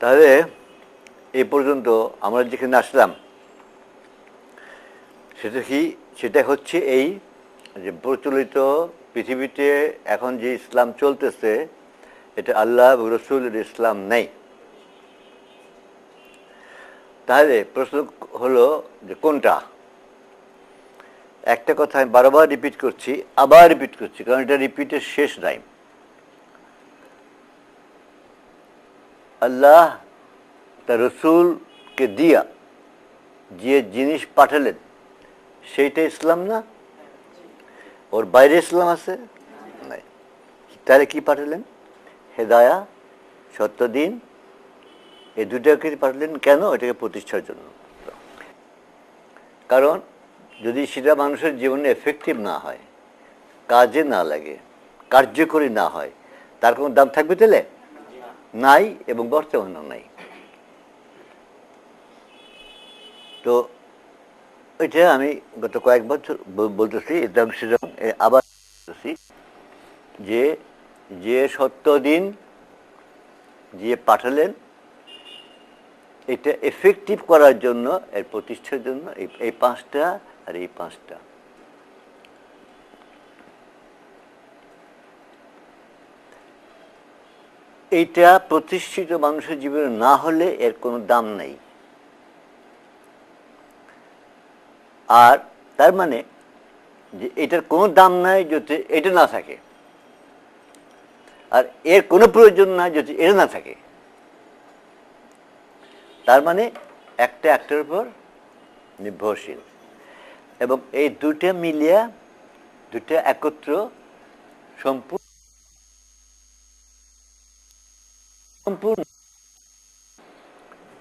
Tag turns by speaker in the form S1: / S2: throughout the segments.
S1: তাহলে এই পর্যন্ত আমরা যেখানে আসলাম সেটা হচ্ছে এই যে প্রচলিত পৃথিবীতে এখন যে ইসলাম চলতেছে এটা আল্লাহ রসুলের ইসলাম নেই। তাহলে প্রশ্ন হলো যে কোনটা? একটা কথা আমি বারবার রিপিট করছি, আবার রিপিট করছি, কারণ এটা রিপিটের শেষ নাই। আল্লাহ তার রসুলকে দিয়া যে জিনিস পাঠালেন সেইটা ইসলাম না? ওর বাইরে ইসলাম আছে? নাই। তাহলে কি পাঠালেন? হেদায়া, সত্য দিন, এই দুটাকে পাঠালেন কেন? এটাকে প্রতিষ্ঠার জন্য। কারণ যদি সেটা মানুষের জীবনে এফেক্টিভ না হয়, কাজে না লাগে, কার্যকরী না হয়, তার কোনো দাম থাকবে তাহলে? নাই, এবং বর্তমানেও নাই। তো এটা আমি গত কয়েক বছর বলতেছি, এটা সেরকম আবার বলতেছি যে যে সত্য দিন যে পাঠালেন এটা এফেক্টিভ করার জন্য, এর প্রতিষ্ঠার জন্য এই পাঁচটা আর এই পাঁচটা। এইটা প্রতিষ্ঠিত মানুষের জীবনে না হলে এর কোনো দাম নাই। আর তার মানে যে এটার কোনো দাম নাই যদি এটা না থাকে, আর এর কোনো প্রয়োজন নাই যদি এটা না থাকে। তার মানে একটা একটার উপর নির্ভরশীল, এবং এই দুটা মিলিয়া, দুটা একত্র সম্পূর্ণ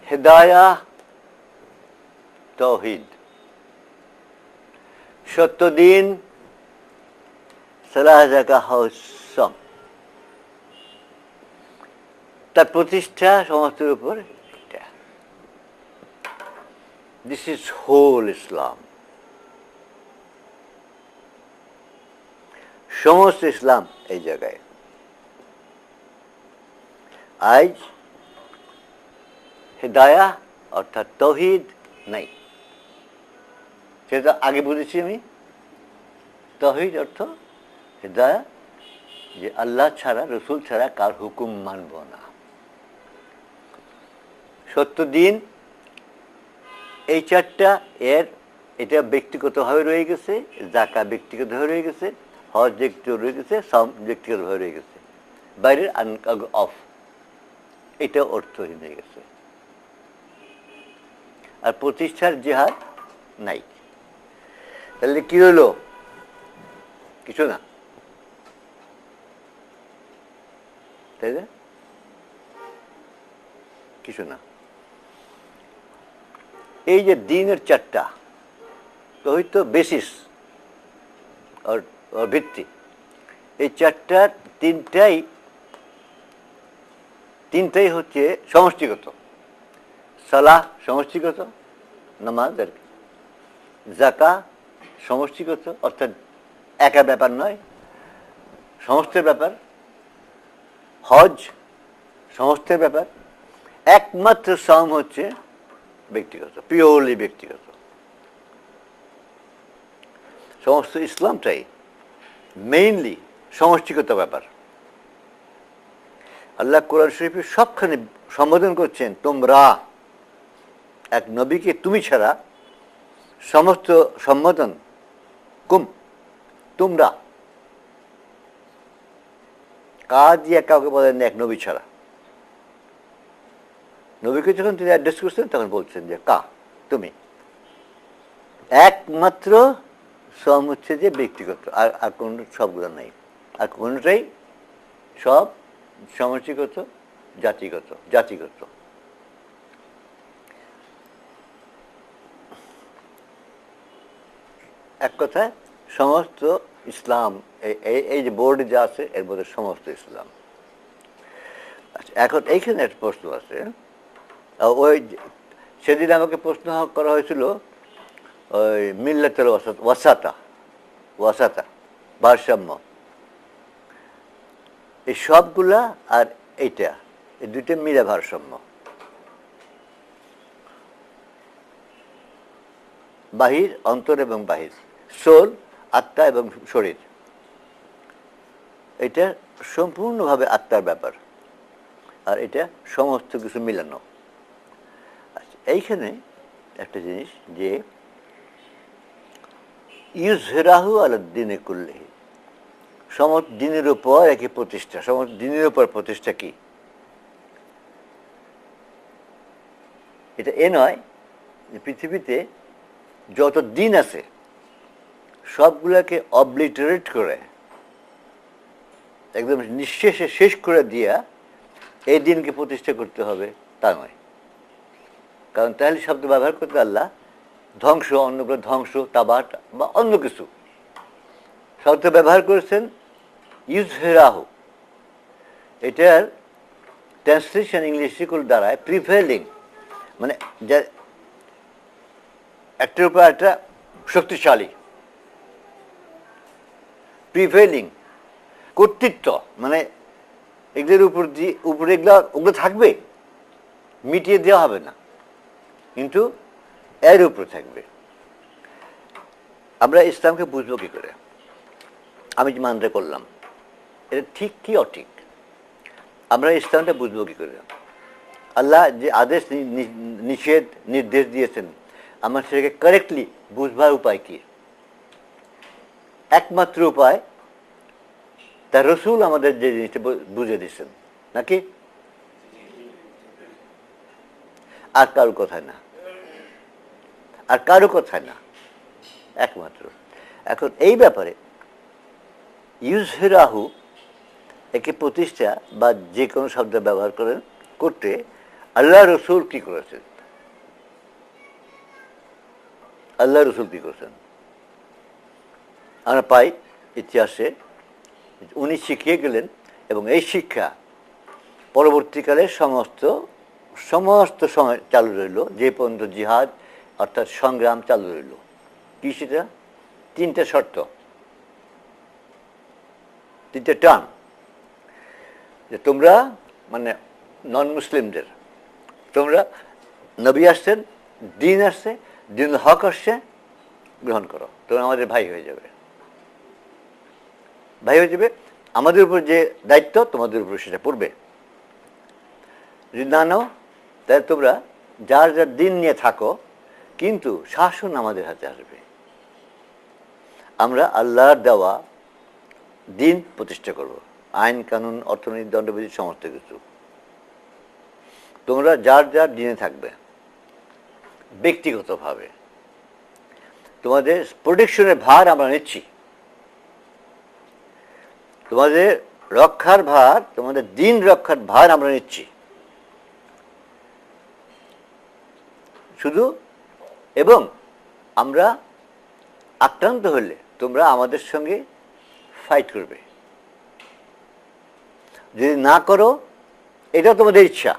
S1: হেদায়া, তাওহীদ, সত্য দিন, সালাহ যাকাত হজ, তার প্রতিষ্ঠা সমস্তের উপর। দিস ইজ হোল ইসলাম। সমস্ত ইসলাম এই জায়গায়। আজ হেদায়া অর্থাৎ তাওহীদ নাই, সেটা আগে বুঝেছি আমি। তাওহীদ অর্থ হেদায়া, যে আল্লাহ ছাড়া, রসুল ছাড়া কার হুকুম মানব না। সত্য দিন, এই চারটা এটা ব্যক্তিগতভাবে রয়ে গেছে, যাকাত ব্যক্তিগতভাবে রয়ে গেছে, হজ ব্যক্তিগত রয়ে গেছে, সাওম ব্যক্তিগতভাবে রয়ে গেছে, বাইরের অফ, এটা অর্থহীন হয়ে গেছে। আর প্রতিষ্ঠার জিহাদ নাই। তাহলে কি হলো? কিছু না, তাই না? কিছু না। এই যে দিনের চারটা, তাওহীদ তো বেসিস আর ভিত্তি। এই চারটার তিনটাই হচ্ছে সমষ্টিগত। সালাহ সমষ্টিগত, নামাজ আর কি। যাকাত সমষ্টিগত, অর্থাৎ একা ব্যাপার নয়, সমস্তের ব্যাপার। হজ সমস্তের ব্যাপার। একমাত্র সাওম হচ্ছে ব্যক্তিগত, পিওরলি ব্যক্তিগত। সমস্ত ইসলামটাই মেইনলি সমষ্টিগত ব্যাপার। আল্লাহ কোরআন শরীফে সবখানে সম্বোধন করছেন তোমরা। এক নবীকে তুমি ছাড়া সমস্ত সম্বোধন কুম, তোমরা। কাজ দিয়ে কাউকে বলেন এক নবী ছাড়া। নবীকে যখন তিনি অ্যাড্রেস করছেন তখন বলছেন যে কা, তুমি। একমাত্র সম হচ্ছে যে ব্যক্তিগত, আর কোন সবগুলো নাই। আর কোনটাই সব সমষ্টিগত, জাতিগত। এক কথায় সমস্ত ইসলাম, এই যে বোর্ডে যা আছে এর মধ্যে সমস্ত ইসলাম। আচ্ছা, এখন এইখানে একটা প্রশ্ন আছে। ওই সেদিন আমাকে প্রশ্ন করা হয়েছিল ওই মিল্লাতের ওয়াসাতা, ভারসাম্য, এই সবগুলা আর এইটা, এই দুইটা মিলে ভারসাম্য। বাহির, অন্তর এবং বাহির, সোল, আত্মা এবং শরীর, এটা সম্পূর্ণভাবে আত্মার ব্যাপার, আর এটা সমস্ত কিছু মিলানো। আচ্ছা, এইখানে একটা জিনিস যে ইউজহিরাহু আলা দ্বীনি কুল্লিহি, সমস্ত দিনের উপর একই প্রতিষ্ঠা। সমস্ত দিনের উপর প্রতিষ্ঠা কি? এটা এ নয় যে পৃথিবীতে যত দিন আছে সবগুলোকে অবলিটারেট করে একদম নিঃশেষে শেষ করে দিয়া এই দিনকে প্রতিষ্ঠা করতে হবে, তা নয়। কারণ তাহলে শব্দ ব্যবহার করতে আল্লাহ ধ্বংস, অন্য করে ধ্বংস, তাবাট বা অন্য কিছু শব্দ ব্যবহার করেছেন ইউজহিরাহু। এটার ট্রান্সলেশন ইংলিশে করে দাঁড়ায় প্রিভেলিং, মানে যা একটার উপর একটা শক্তিশালী, প্রিভেলিং কর্তৃত্ব, মানে এগুলোর উপরে ওগুলো থাকবে, মিটিয়ে দেওয়া হবে না, কিন্তু এর উপরে থাকবে। আমরা ইসলামকে বুঝবো কী করে? আমি যে মানতে করলাম এটা ঠিক কি অঠিক, আমরা ইসলামটা বুঝবো কী করে? আল্লাহ যে আদেশ, নিষেধ, নির্দেশ দিয়েছেন, আমরা সেটাকে কারেক্টলি বুঝবার উপায় কি? একমাত্র উপায় তার রসুল আমাদের যে জিনিসটা বুঝে দিচ্ছেন, নাকি? আর কারো কথায় না, আর কারো কথায় না, একমাত্র। এখন এই ব্যাপারে ইউজহিরাহু একে প্রতিষ্ঠা বা যে কোনো শব্দ ব্যবহার করতে আল্লাহ রসুল কি করেছেন? আল্লাহ রসুল কি করেছেন? আমরা পাই ইতিহাসে উনি শিখিয়ে গেলেন, এবং এই শিক্ষা পরবর্তীকালে সমস্ত সময় চালু রইল, যে পর্যন্ত জিহাদ অর্থাৎ সংগ্রাম চালু রইল। কি সেটা? 3টে শর্ত, 3টে টার্ম, যে তোমরা মানে নন মুসলিমদের, তোমরা নবী আসছেন, দিন আসছে, দিন হক আসছে, গ্রহণ করো, তোমরা আমাদের ভাই হয়ে যাবে। ভাই হয়ে যাবে, আমাদের উপর যে দায়িত্ব তোমাদের উপর সেটা পড়বে। যদি না নাও তাহলে তোমরা যার যার দিন নিয়ে থাকো, কিন্তু শাসন আমাদের হাতে আসবে। আমরা আল্লাহর দেওয়া দিন প্রতিষ্ঠা করব, আইন কানুন, অর্থনীতি, দণ্ডবিধি, সমস্ত কিছু। তোমরা যার যার দিনে থাকবে ব্যক্তিগতভাবে। তোমাদের প্রোটেকশনের ভার আমরা নিচ্ছি, তোমাদের রক্ষার ভার, তোমাদের দিন রক্ষার ভার আমরা নিচ্ছি শুধু। এবং আমরা আক্রান্ত হলে তোমরা আমাদের সঙ্গে ফাইট করবে। যদি না করো, এটা তোমাদের ইচ্ছা।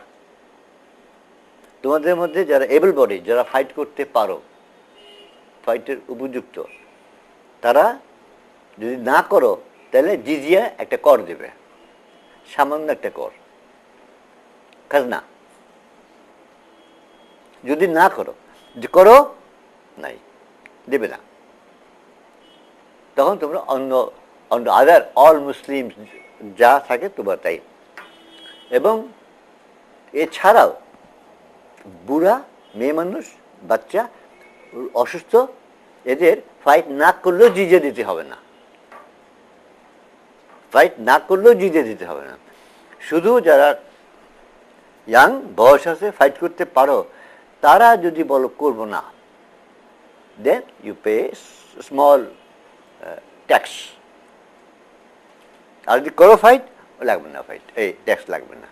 S1: তোমাদের মধ্যে যারা এবল বডি, যারা ফাইট করতে পারো, ফাইটের উপযুক্ত, তারা যদি না করো তাহলে জিজিয়া একটা কর দেবে, সামান্য একটা কর, খাজনা। যদি না করো, যে করো নাই, দেবে না। তখন তোমরা অন্য আদার অল মুসলিম যা থাকে তোমরা তাই। এবং এছাড়াও বুড়া, মেয়ে মানুষ, বাচ্চা, অসুস্থ, এদের ফাইট না করলেও জিজিয়া দিতে হবে না। ফাইট না করলেও জিজিয়া দিতে হবে না। শুধু যারা ইয়াং, বয়স আছে, ফাইট করতে পারো, তারা যদি বলো করবো না, then you pay small tax. আর যদি করো ফাইট, লাগবে না ফাইট, এই ট্যাক্স লাগবে না।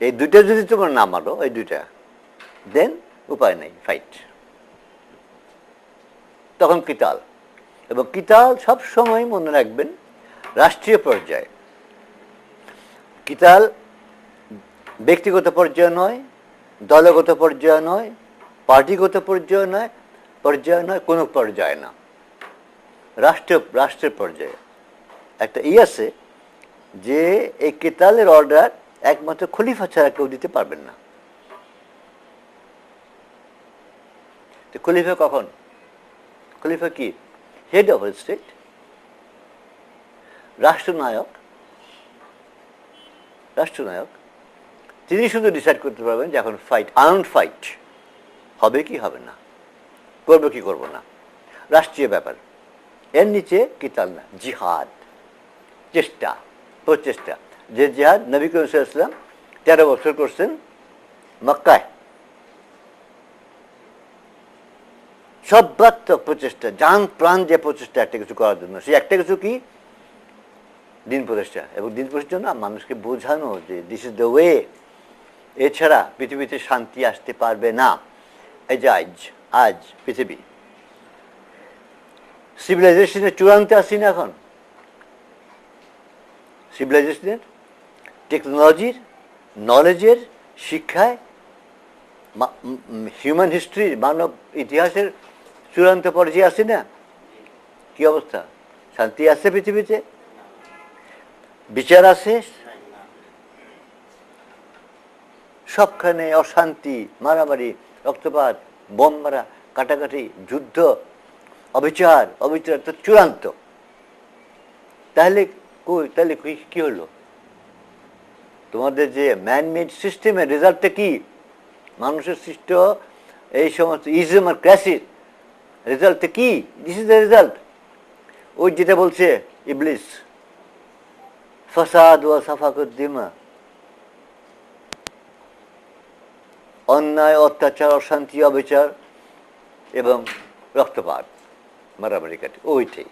S1: এই দুইটা যদি তোমরা না মারো, এই দুইটা, দেন উপায় নেই, ফাইট। তখন কিতাল। এবং কিতাল সব সময় মনে রাখবেন রাষ্ট্রীয় পর্যায়ে। কিতাল ব্যক্তিগত পর্যায়ে নয়, দলগত পর্যায়ে নয়, পার্টিগত পর্যায়ে নয়, কোনো পর্যায়ে না, রাষ্ট্রের পর্যায়ে। একটা আছে যে এই কিতালের অর্ডার একমাত্র খলিফা ছাড়া কেউ দিতে পারবেন না। তো খলিফা কখন? খলিফা কি? হেড অফ স্টেট, রাষ্ট্রনায়ক। রাষ্ট্রনায়ক তিনি শুধু ডিসাইড করতে পারবেন যে এখন ফাইট, আর্মড ফাইট হবে কি হবে না, করবো কি করবো না, রাষ্ট্রীয় ব্যাপার। এর নিচে কিতাল না, জিহাদ, চেষ্টা, প্রচেষ্টা। যে জিহাদ নবী করিম সাল্লাল্লাহু আলাইহি ওয়াসাল্লাম 13 বছর করছেন মক্কায়, সর্বাত্মক প্রচেষ্টা, জান প্রাণ যে প্রচেষ্টা একটা কিছু করার জন্য, সেই একটা কিছু কি? দিন প্রতিষ্ঠা। এবং দিন প্রতিষ্ঠার জন্য মানুষকে বোঝানো যে দিস ইজ দ্য ওয়ে, এছাড়া পৃথিবীতে শান্তি আসতে পারবে না। এই যে আজ পৃথিবী সিভিলাইজেশনের চূড়ান্তে আসি না এখন, সিভিলাইজেশনের, টেকনোলজির, নলেজের, শিক্ষায়, হিউম্যান হিস্ট্রি, মানব ইতিহাসের চূড়ান্ত পর্যায়ে আসি না? কি অবস্থা? শান্তি আছে পৃথিবীতে? বিচার আছে? সবখানে অশান্তি, মারামারি, রক্তপাত, বোম মারা, কাটাকাটি, যুদ্ধ, অবিচার তো চূড়ান্ত। তাহলে কি হলো? তোমাদের যে ম্যানমেড সিস্টেমের রেজাল্টটা কি? মানুষের সৃষ্ট এই সমস্ত ইজম আর ক্রাইসিস রেজাল্টটা কি? This is the result. ওই যেটা বলছে ইবলিস, ফাসাদ ওয়া সাফাকুদ্দিমা, অন্যায়, অত্যাচার, অশান্তি, অবিচার এবং রক্তপাত, মারামারি কাটি, ওইটাই।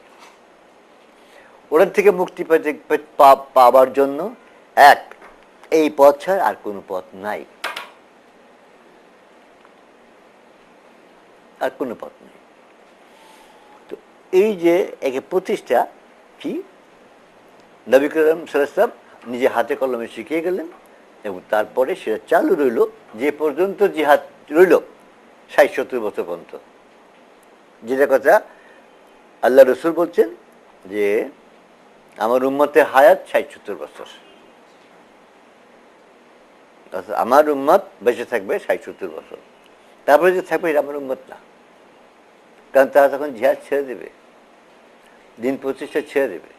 S1: ওটার থেকে মুক্তি পাবার জন্য এই পথ ছাড়া আর কোনো পথ নাই, আর কোনো পথ নেই। তো এই যে একে প্রতিষ্ঠা কি, নবী করিম সাল্লাল্লাহু আলাইহি ওয়াসাল্লাম নিজে হাতে কলমে শিখিয়ে গেলেন, এবং তারপরে সেটা চালু রইল যে পর্যন্ত জিহাদ রইল, ৬০-৭০ বছর পর্যন্ত। যেটা কথা আল্লাহ রসুল বলছেন যে আমার উম্মতের হায়াত ৬০-৭০ বছর, আমার উম্মত বেঁচে থাকবে ৬০-৭০ বছর, তারপরে যে থাকবে এটা আমার উম্মত না। কারণ তারা তখন জিহাদ ছেড়ে দেবে, দিন প্রতিষ্ঠা ছেড়ে দেবে।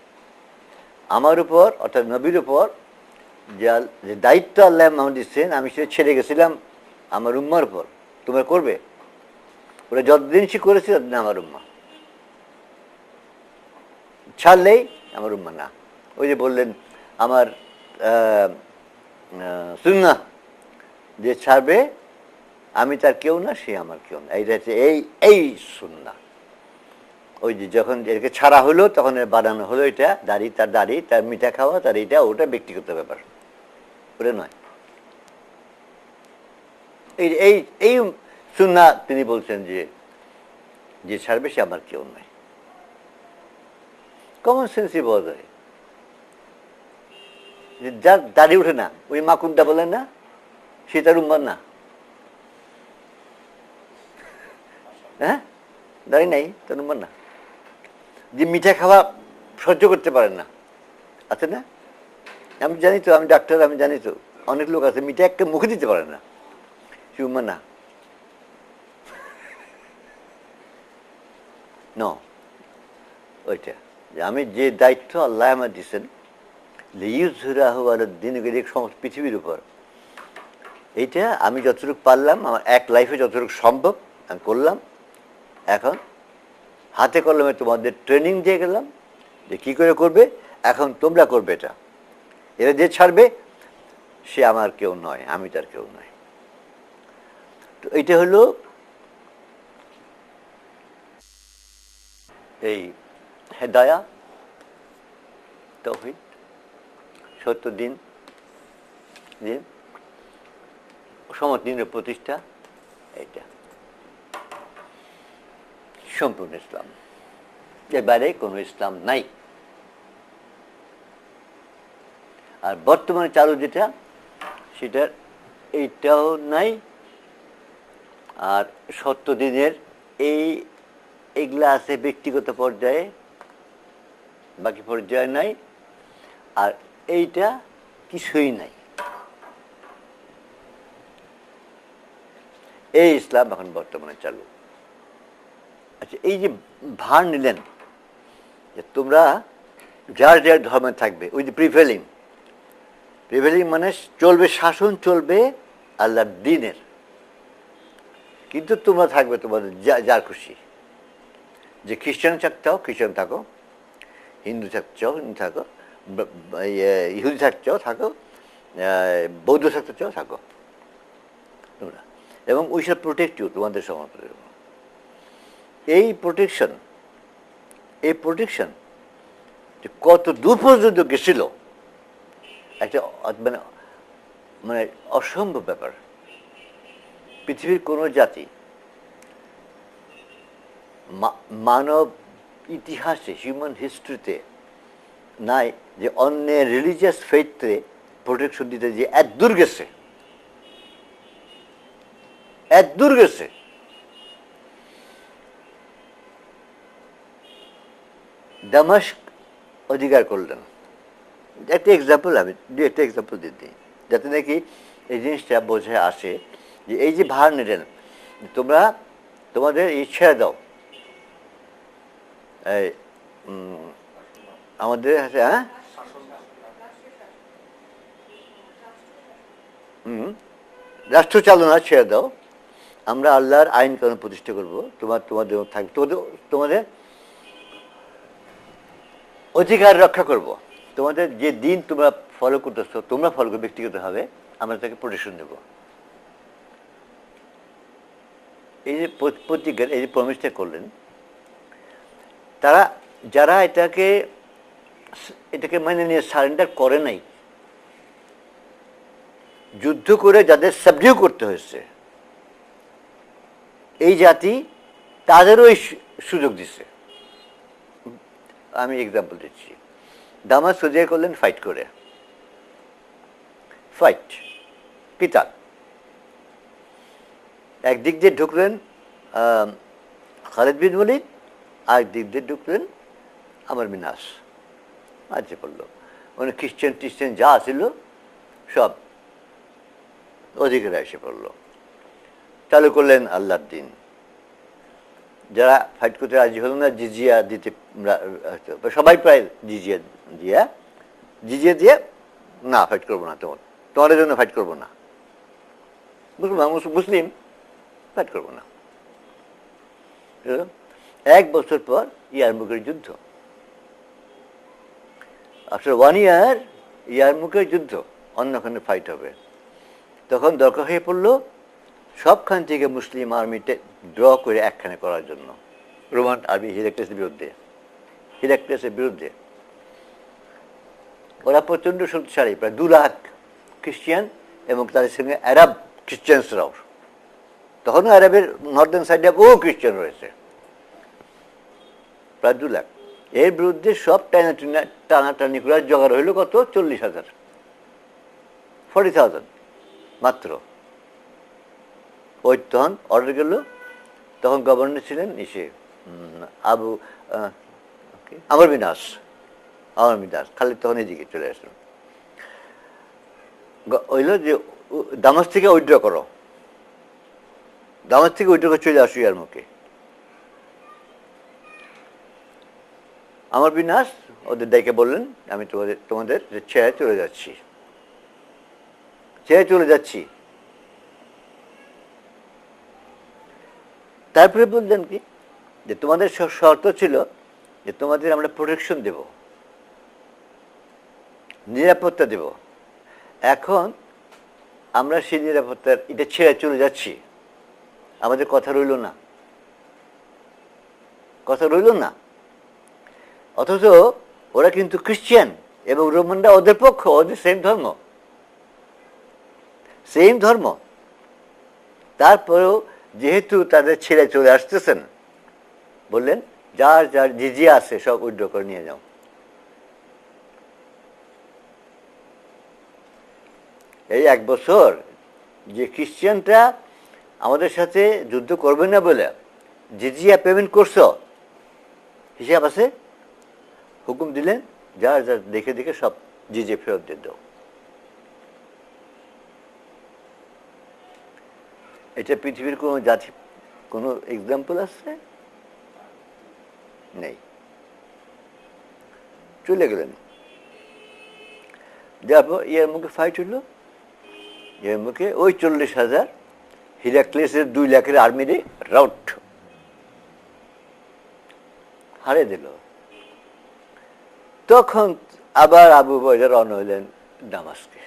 S1: আমার উপর, অর্থাৎ নবীর উপর যে দায়িত্ব আল্লাহ আমাকে দিচ্ছেন, আমি সেটা ছেড়ে গেছিলাম আমার উম্মার উপর। তোমরা করবে, ওরা যতদিন সে করেছে ততদিন আমার উম্মা, ছাড়লেই আমার উম্মা না। ওই যে বললেন আমার সুন্নাহ যে ছাড়বে আমি তার কেউ না, সে আমার কেউ না, এইটা হচ্ছে এই সুন্নাহ। ওই যে যখন একে ছাড়া হলো তখন বানানো হলো এটা দাড়ি, তার মিঠা খাওয়া, তার এইটা ওটা ব্যক্তিগত ব্যাপার, ওটা নয়। এই সুন্নাহ তিনি বলছেন যে ছাড়বে সে আমার কেউ নয়। কমন সেন্সই বোঝা যায়। যার দাড়ি উঠে না, ওই মাকুনটা বলেন না, সে তার উম্মার না। হ্যাঁ, দাড়ি নাই, তার উম্মার না। যে মিঠা খাওয়া সহ্য করতে পারেন না, আছে না? আমি জানি তো, আমি ডাক্তার, আমি জানি তো, অনেক লোক আছে মিঠা একটা মুখে দিতে পারে না, সে উম্মার না। ওইটা যে আমি যে দায়িত্ব আল্লাহ আমার দিচ্ছেন, সমস্ত পৃথিবীর উপর, এইটা আমি যতটুকু পারলাম আমার এক লাইফে যতটুকু সম্ভব আমি করলাম। এখন হাতে কলমে তোমাদের ট্রেনিং দিয়ে গেলাম যে কী করে করবে, এখন তোমরা করবে এটা। এরা যে ছাড়বে সে আমার কেউ নয়, আমি তার কেউ নয়। তো এইটা হলো এই হেদায়া, তাওহীদ, সত্য দিন, সমস্ত দিনের প্রতিষ্ঠা, এইটা সম্পূর্ণ ইসলাম। এর বাইরে কোনো ইসলাম নাই। আর বর্তমানে চালু যেটা, সেটার এইটাও নাই। আর সত্য দিনের এইগুলা আছে ব্যক্তিগত পর্যায়ে, বাকি পর্যায়ে নাই। আর এইটা কিছুই নাই। এই ইসলাম এখন বর্তমানে চালু। আচ্ছা, এই যে ভার নিলেন যে তোমরা যার যার ধর্মে থাকবে, ওই যে প্রিভেলিং মানে চলবে, শাসন চলবে আল্লাহর দ্বীনের, কিন্তু তোমরা থাকবে তোমাদের যার খুশি। যে খ্রিস্টান চাও খ্রিস্টান থাকো, হিন্দু চাও হিন্দু থাকো, ইহুদি চাও থাকো, বৌদ্ধ চাও থাকো তোমরা, এবং উই শ্যাল প্রোটেক্ট ইউ, তোমাদের সমর্থন। এই প্রোটেকশন যে কত দূর পর্যন্ত গেছিল, একটা মানে মানে অসম্ভব ব্যাপার। পৃথিবীর কোনো জাতি মানব ইতিহাসে, হিউম্যান হিস্ট্রিতে নাই যে অন্যের রিলিজিয়াস ফেইথে প্রোটেকশন দিতে যে এত দূর গেছে। দামাস্ক অধিকার করলেন। একটা এক্সাম্পল দিই যাতে নাকি এই জিনিসটা বোঝায় আসে যে এই যে ভার নিলেন, তোমরা তোমাদের ইচ্ছা দাও, এই আমাদের রাষ্ট্র চালনা ছেড়ে দাও, আমরা আল্লাহর আইন কানুন প্রতিষ্ঠা করবো, তোমাদের থাকবে, তোমাদের অধিকার রক্ষা করব, তোমাদের যে দিন তোমরা ফলো করতেছো তোমরা ফলো করবে ব্যক্তিগতভাবে, আমরা তাকে প্রোটেকশন দেব। এই যে প্রতিজ্ঞার এই যে প্রমিসটা করলেন, তারা যারা এটাকে মানে নিয়ে সারেন্ডার করে নাই, যুদ্ধ করে যাদের সাবডিউ করতে হয়েছে, এই জাতি তাদেরও এই সুযোগ দিচ্ছে। আমি এক্সাম্পল দিচ্ছি। দামাস অধিকার করলেন কিতাল। একদিক দিয়ে ঢুকলেন খালিদ বিন ওয়ালিদ, আরেক দিক দিয়ে ঢুকলেন আমর বিন আস। আজকে পড়লো মানে খ্রিস্টান যা ছিল সব অধিকারে এসে পড়লো, চালু করলেন আল্লাহর দিন। যারা ফাইট করতে রাজি হল না, জিজিয়া দিতে, সবাই প্রায় জিজিয়া দিয়ে না ফাইট করবো না, তোমাদের জন্য ফাইট করবো না, মুসলিম ফাইট করবো না। 1 বছর পর ইয়ারমুকের যুদ্ধ, আফটার 1 ইয়ার ইয়ারমুকের যুদ্ধ, অন্যখানে ফাইট হবে। তখন দরকার হয়ে পড়লো সবখান থেকে মুসলিম আর্মিতে ড্র করে একখানে করার জন্য, রোমান আর্মি হিরাক্লিয়াসের বিরুদ্ধে। ওরা প্রচণ্ড শক্তিশালী, প্রায় 2 লাখ খ্রিস্টিয়ান এবং তাদের সঙ্গে আরব খ্রিস্টানসরাও। তখনও আরবের নর্দার্ন সাইডে বহু খ্রিস্টান রয়েছে, প্রায় 2 লাখ। এর বিরুদ্ধে সব টানাটানি করে জোগাড় হইল কত? 40,000 মাত্র। ওই তখন অর্ডার গেল, তখন গভর্নর ছিলেন আমর বিন আস। খালিদ তখন এদিকে চলে আসলো, হইল যে দামাস থেকে উইথড্র করো, চলে আসো ইয়ারমুকে। আমর বিন আস ওদের ডাইকে বললেন, আমি তোমাদের ছেড়ে চলে যাচ্ছি। তারপরে বললেন কি যে তোমাদের শর্ত ছিল যে তোমাদের আমরা প্রোটেকশন দেব, নিরাপত্তা দেব। এখন আমরা সেই নিরাপত্তার এটা ছেড়ে চলে যাচ্ছি, আমাদের কথা রইল না। অথচ ওরা কিন্তু খ্রিস্টান এবং রোমানরা ওদের পক্ষ, ওদের সেম ধর্ম। তারপরেও যেহেতু তাদের ছেড়ে চলে আসতেছেন, বললেন যার জিজিয়া আছে সব উইথড্র করে নিয়ে যাও। এই 1 বছর যে খ্রিস্টানরা আমাদের সাথে যুদ্ধ করবে না বলে জিজিয়া পেমেন্ট করছো, হিসাব আছে, হুকুম দিলেন যার দেখে সব জিজিয়া ফেরত দিয়ে দাও। এটা পৃথিবীর কোনো জাতি, কোনো এক্সাম্পল আছে? নেই, চলে গেলেন। যারপর ইয়ার মুখে ফাইট হইল, ইয়ার মুখে ওই 40,000 হিরাক্লিসের 2 লাখের আর্মিরে রাউট হারিয়ে দিল। তখন আবার আবু বকর রওনা হইলেন দামাস্কে।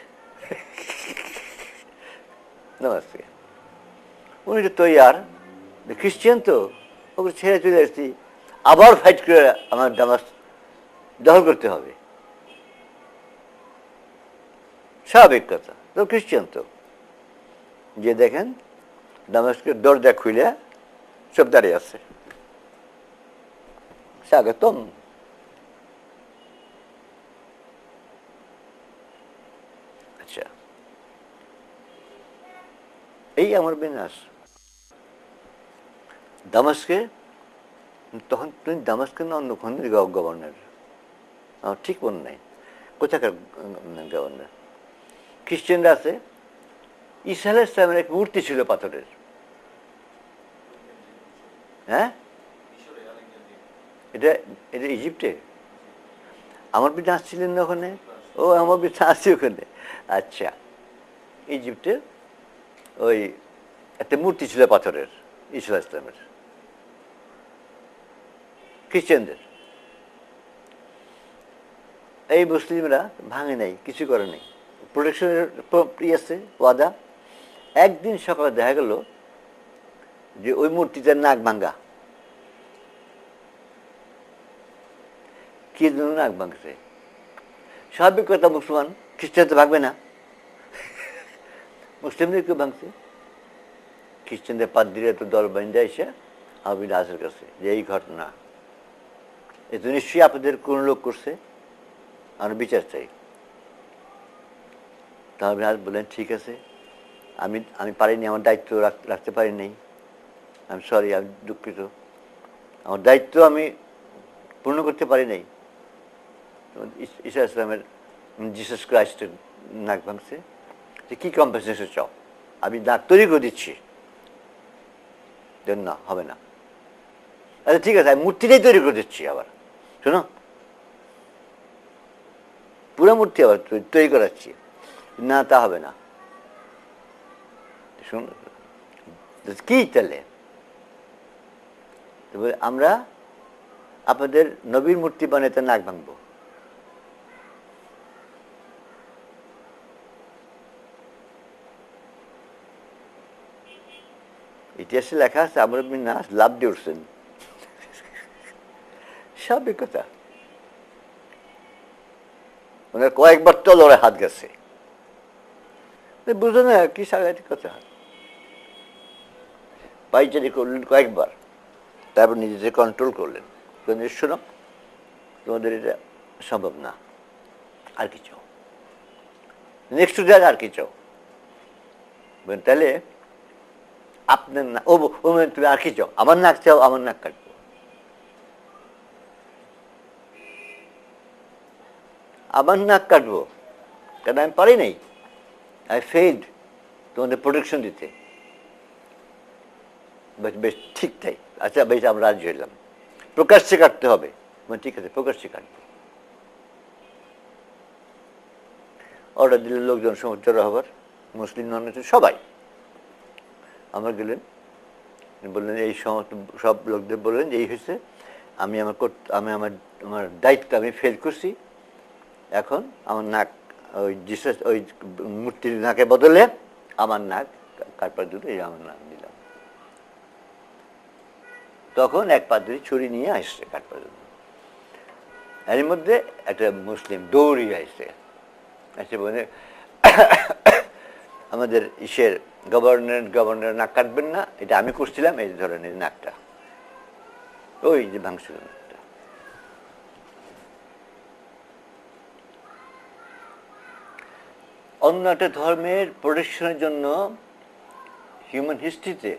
S1: দামাস্কে উনি তো তৈয়ার, খ্রিস্টান তো, ওকে ছেড়ে চলে আসছি, আবার ফাইট করে আমার দামাস দখল করতে হবে, স্বাভাবিক কথা, তো খ্রিস্টান তো। যে দেখেন দামাস্কের দরজা খুলে সব দাঁড়িয়ে আছে, স্বাগতম। আচ্ছা, এই আমার বিনাশ। দামাস্কে তখন তুমি দামাস্কে না অন্য খন্ডের গভর্নর, আমার ঠিক মনে নাই কোথাকার গভর্নর। খ্রিস্টানরা আছে, ঈসা আলাইহিস সালামের এক মূর্তি ছিল পাথরের। হ্যাঁ, এটা এটা ইজিপ্টে। আমার পিতা আসছিলেন না ওখানে? ও আমার পিতা আসছে ওখানে। আচ্ছা, ইজিপ্টের ওই একটা মূর্তি ছিল পাথরের ঈসা আলাইহিস সালামের, খ্রিস্টানদের। এই মুসলিমরা ভাঙে নাই, কিছু করে নাই, প্রোটেকশনের আছে ওয়াদা। একদিন সকালে দেখা গেল যে ওই মূর্তিটার নাক ভাঙ্গা। কি জন্য নাক ভাঙছে? স্বাভাবিক কথা, মুসলমান, খ্রিস্টান তো ভাঙবে না, মুসলিমদের কেউ ভাঙছে। খ্রিস্টানদের পাদ্রীরা তো দল বান্ধা এসে আবির হাজের কাছে যে এই ঘটনা, এ তো নিশ্চয়ই আপনাদের কোন লোক করছে, আর বিচার চাই। তাহলে আজ বললেন ঠিক আছে, আমি আমি পারিনি, আমার দায়িত্ব রাখতে পারি নাই, আমি সরি, আমি দুঃখিত, আমার দায়িত্ব আমি পূর্ণ করতে পারি নাই। ঈসা ইসলামের জিসাস ক্রাইস্টের নাক ভাঙছে, যে কী কম্পেনসেশন চাও? আমি নাক তৈরি করে দিচ্ছি। না, হবে না। আচ্ছা ঠিক আছে, আমি মূর্তিটাই তৈরি করে দিচ্ছি। আবার শোনো, পুরো মূর্তি আবার তৈরি করাচ্ছি। না, তা হবে না। শুন, কি তাহলে? আমরা আপনাদের নবীর মূর্তি বানাতে নাক ভাঙবো। ইতিহাসে লেখা আছে আমর ইবনে নাস লাভ দিয়ে উঠছেন, স্বাভাবিক কথা। ওনার কয়েকবার তলোয়ারে হাত গেছে, বুঝো না কি সাংঘাতিক কথা। পাইচারি করলেন কয়েকবার, তারপর নিজেদের কন্ট্রোল করলেন, শোনো তোমাদের এটা সম্ভব না, আর কি চাও? নেক্সট ডে আর কি চাও? তাহলে আপনার না, ও তুমি আর কি চাও? আমার নাক চাও, আমার নাক কাটবো। আমার নাক কাটবো কারণ আমি পারি নাই, আই ফেইলড তোমাদের প্রোটেকশন দিতে। বেশ ঠিক তাই, আচ্ছা বেশ, আমরা রাজি হইলাম, প্রকাশ্যে কাটতে হবে। ঠিক আছে, প্রকাশ্যে কাটবো। অর্ডার দিলে লোকজন সমুদ্র হবার, মুসলিম নন সবাই। আমরা গেলেন, বললেন এই সমস্ত সব লোকদের বললেন যে এই হয়েছে, আমি আমার দায়িত্ব আমি ফেল করছি, এখন আমার নাক ওই জিসাস ওই মূর্তির নাকে বদলে আমার নাক কাটবার জন্য এই আমার নাক দিলাম। তখন এক পাদ্রী ছুরি নিয়ে আসছে কাটবার জন্য। এর মধ্যে একটা মুসলিম দৌড়িয়ে আসছে, এসে বলে আমাদের ইসের গভর্নর নাক কাটবেন না, এটা আমি করছিলাম, এই ধরনের নাকটা ওই যে ভাঙছিল নাকটা। অন্য একটা ধর্মের প্রোটেকশনের জন্য হিউম্যান হিস্ট্রিতে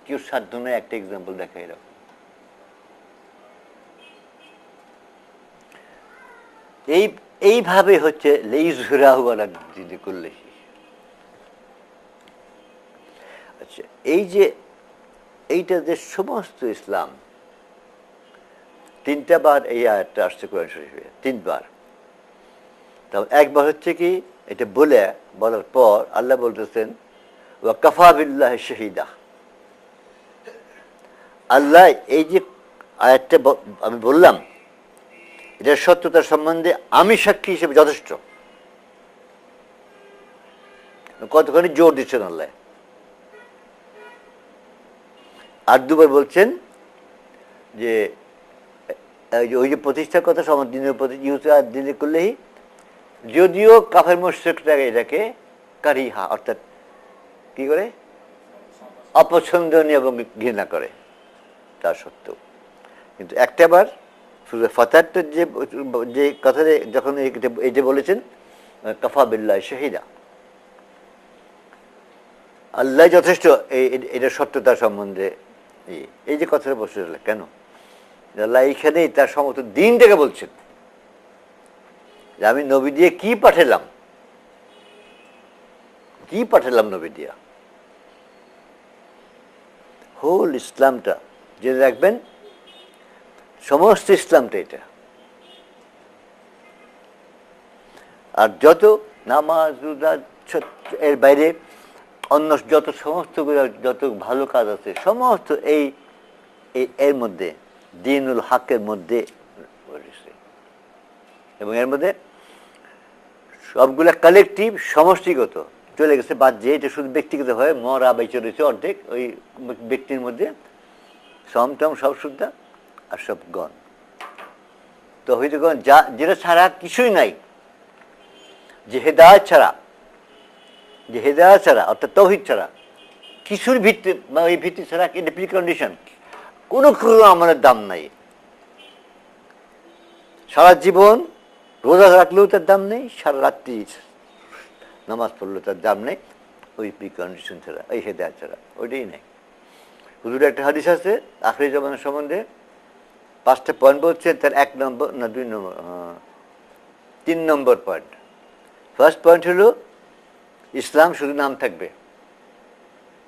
S1: কেউ সাধ্য নয় একটা এক্সাম্পল দেখা এরকম। এইভাবে হচ্ছে লেইজুরাহওয়ালা দিদি করলে। আচ্ছা, এই যে এইটা যে সমস্ত ইসলাম, 3টা বার এই আয়াতটা আসছে কোরআন শরীফে, 3বার। তাও একবার হচ্ছে কি, এটা বলার পর আল্লাহ বলতেছেন ওয়া কাফা বিল্লাহি শাহিদা। আল্লাহ এই যে আয়াতটা আমি বললাম, এটার সত্যতার সম্বন্ধে আমি সাক্ষী হিসেবে যথেষ্ট। কতখানি জোর দিচ্ছেন আল্লাহ। আর দুবার বলছেন যে ওই যে প্রতিষ্ঠার কথা, দিনের প্রতি দিনে করলেই, যদিও কাফের মুশরিকরা এটাকে কারিহা, অর্থাৎ কি করে, অপছন্দনীয় এবং ঘৃণা করে, তা সত্ত্বেও। কিন্তু একটাবার সূরা ফাতিহার যে কথাটা যখন এইটা বলেছেন কাফা বিল্লাহি শাহিদা, আল্লাহ যথেষ্ট এটা সত্যতার সম্বন্ধে। এই যে কথাটা বসে কেন আল্লাহ এইখানেই তার সমস্ত দিনটাকে বলছেন যে আমি নবী দিয়ে কি পাঠালাম নবী দিয়া। হোল ইসলামটা জেনে রাখবেন, সমস্ত ইসলামটা এটা। আর যত নামাজ রোজা এর বাইরে অন্য যত ভালো কাজ আছে সমস্ত এর মধ্যে, দ্বীনুল হকের মধ্যে, এবং এর মধ্যে সবগুলা কালেকটিভ সমষ্টিগত চলে গেছে, বাদ যে এটা শুধু ব্যক্তিগত হয়, মরা বেঁচে রয়েছে অর্ধেক ওই ব্যক্তির মধ্যে, সমটম সব শুদ্ধা আর সব গণ তৌহিদগণ, যেটা ছাড়া কিছুই নাই, যে হেদায়েত ছাড়া অর্থাৎ তৌহিদ ছাড়া কিছুর ভিত্তি, বা ওই ভিত্তি ছাড়া এটা প্রিকন্ডিশন, কোনো আমাদের দাম নাই। সারা জীবন রোজা রাখলেও তার দাম নেই, সারা রাত্রি নামাজ পড়লেও তার দাম নেই, ওই প্রিকন্ডিশন ছাড়া, ওই হেদায়েত ছাড়া, ওইটাই নেই। হুজুরের একটা হাদিস আছে আখিরি জামানার সম্বন্ধে, 5টা পয়েন্ট বলছেন, তার 1 নম্বর না 2 নম্বর 3 নম্বর পয়েন্ট। ফার্স্ট পয়েন্ট হলো ইসলাম শুধু নাম থাকবে,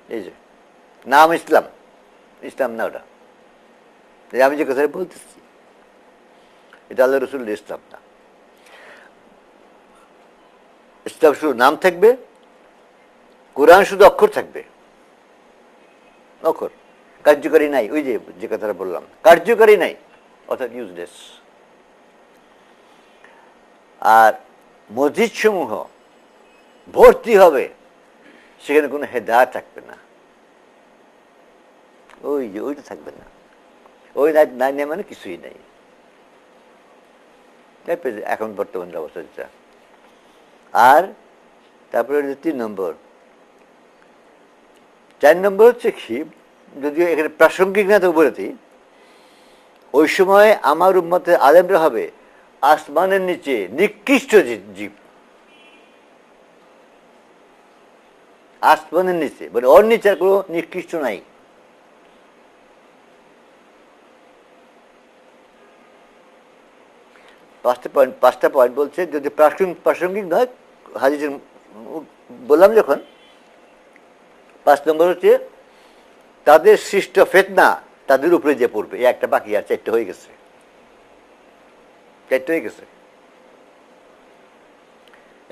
S1: এই যে নাম ইসলাম না, ওটা আমি যে কথা বলতেছি এটা আল্লাহ রসুলের ইসলাম না। ইসলাম শুধু নাম থাকবে, কোরআন শুধু অক্ষর থাকবে, অক্ষর কার্যকারী নাই, ওই যে কথাটা বললাম, কার্যকারী নাই, অর্থাৎ ইউজলেস। আর মসজিদ সমূহ ভর্তি হবে, সেখানে কোনো হেদায়েত থাকবে না, ওইটা থাকবে না, ওই নাই মানে কিছুই নাই। এখন বর্তমান অবস্থা। আর তারপরে 3 নম্বর, 4 নম্বর হচ্ছে কি, যদিও এখানে প্রাসঙ্গিক না তো বলেছি, ওই সময় আমার উম্মতের আলেমরা হবে আসমানের নিচে নিকৃষ্ট জীব, আসমানের নিচে, মানে ওর নিচে আর কোনো নিকৃষ্ট নাই। পাঁচটা পয়েন্ট বলছে, যদি প্রাসঙ্গিক নয়, হাদিসের বললাম যখন। 5 নম্বর হচ্ছে তাদের সৃষ্ট ফিতনা তাদের উপরে যে পড়বে, এই একটা বাকি, আর 4টে হয়ে গেছে।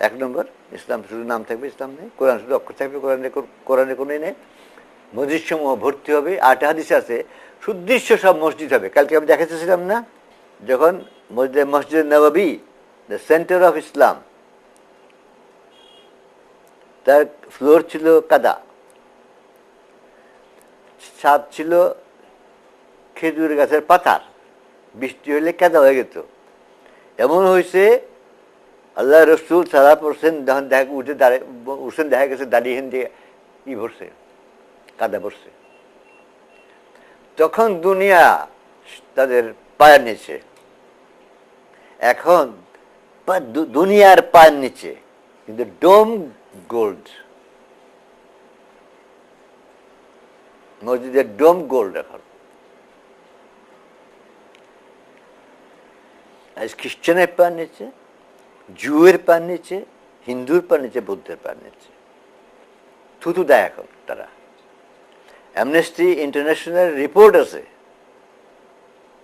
S1: 1 নম্বর ইসলাম শুধু নাম থাকবে, ইসলাম নেই। কোরআন শুধু অক্ষর থাকবে, কোরআনে কোনো নেই। মসজিদ সমূহ ভর্তি হবে। 8 হাদিস আছে সুদৃশ্য সব মসজিদ হবে। কালকে আমি দেখাচ্ছিলাম না, যখন মসজিদ নববী, দ্য সেন্টার অফ ইসলাম, তার ফ্লোর ছিল কাদা, ছাদ ছিল খেজুর গাছের পাতার, বৃষ্টি হলে কাদা হয়ে যেত। এমন হয়েছে আল্লাহ রসুল সারা পড়ছেন, যখন উঠছেন দেখা গেছে দাঁড়িয়ে দিয়ে ভরছে, কাদা ভরছে। তখন দুনিয়া তাদের পায়ের নিচে, এখন দুনিয়ার পায়ের নিচে, কিন্তু ডোম গোল্ড, মসজিদের ডোম গোল্ড। এখন খ্রিস্টানের পায়ের নিচে, জুয়ের পায়ের নিচে, হিন্দুর পায়ের নিচে, বৌদ্ধের পায়ের নিচে থুতু দেয় এখন তারা। অ্যামনেস্টি ইন্টারন্যাশনাল রিপোর্ট আছে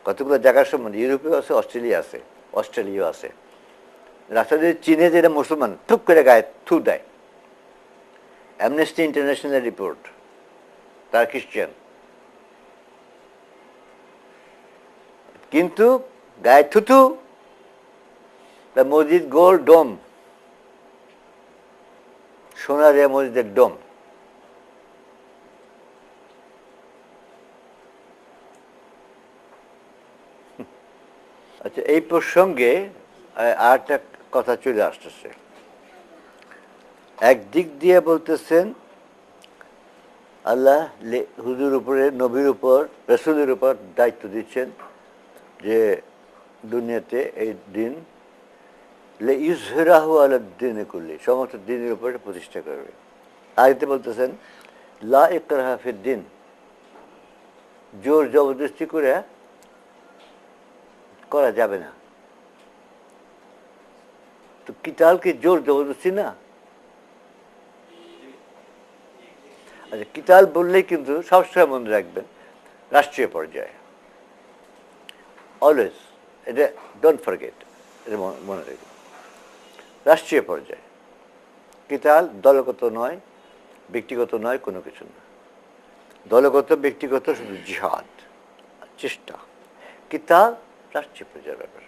S1: কতগুলো জায়গার সম্বন্ধে, ইউরোপেও আছে, অস্ট্রেলিয়া আছে, অস্ট্রেলিয়াও আছে। রাস্তা দিয়ে চীনে যেটা মুসলমান থুপ করে গায়ে থু দেয়, অ্যামনেস্টি ইন্টারন্যাশনাল রিপোর্ট, তার খ্রিস্টান, কিন্তু গায়ে থুথু, তার মসজিদ গোল ডোম, সোনা দেয়া মসজিদের ডোম। আচ্ছা, এই প্রসঙ্গে আর একটা কথা চলে আসতেছে। একদিক দিয়ে বলতেছেন আল্লাহ হুজুর উপরে, নবীর উপর, রসুলের উপর দায়িত্ব দিচ্ছেন যে দুনিয়াতে এই দিন ইউজহিরাহু আলা দ্বীনি কুল্লি, সমস্ত দিনের উপরে প্রতিষ্ঠা করবে। আয়াতে বলতেছেন লা ইকরাহা ফিদ দ্বীন, জোর জবরদস্তি করে করা যাবে না। তো কিতাল কি জোর জবরদস্তি না? আচ্ছা, কিতাল বললেই কিন্তু সবসময় মনে রাখবেন রাষ্ট্রীয় পর্যায়ে, অলওয়েজ, এটা ডোন্ট ফরগেট, এটা মনে রাখবেন রাষ্ট্রীয় পর্যায়ে। কিতাল দলগত নয়, ব্যক্তিগত নয়, কোনো কিছু না। দলগত ব্যক্তিগত শুধু জিহাদ, চেষ্টা। কিতাল রাষ্ট্রীয় পর্যায়ের ব্যাপার,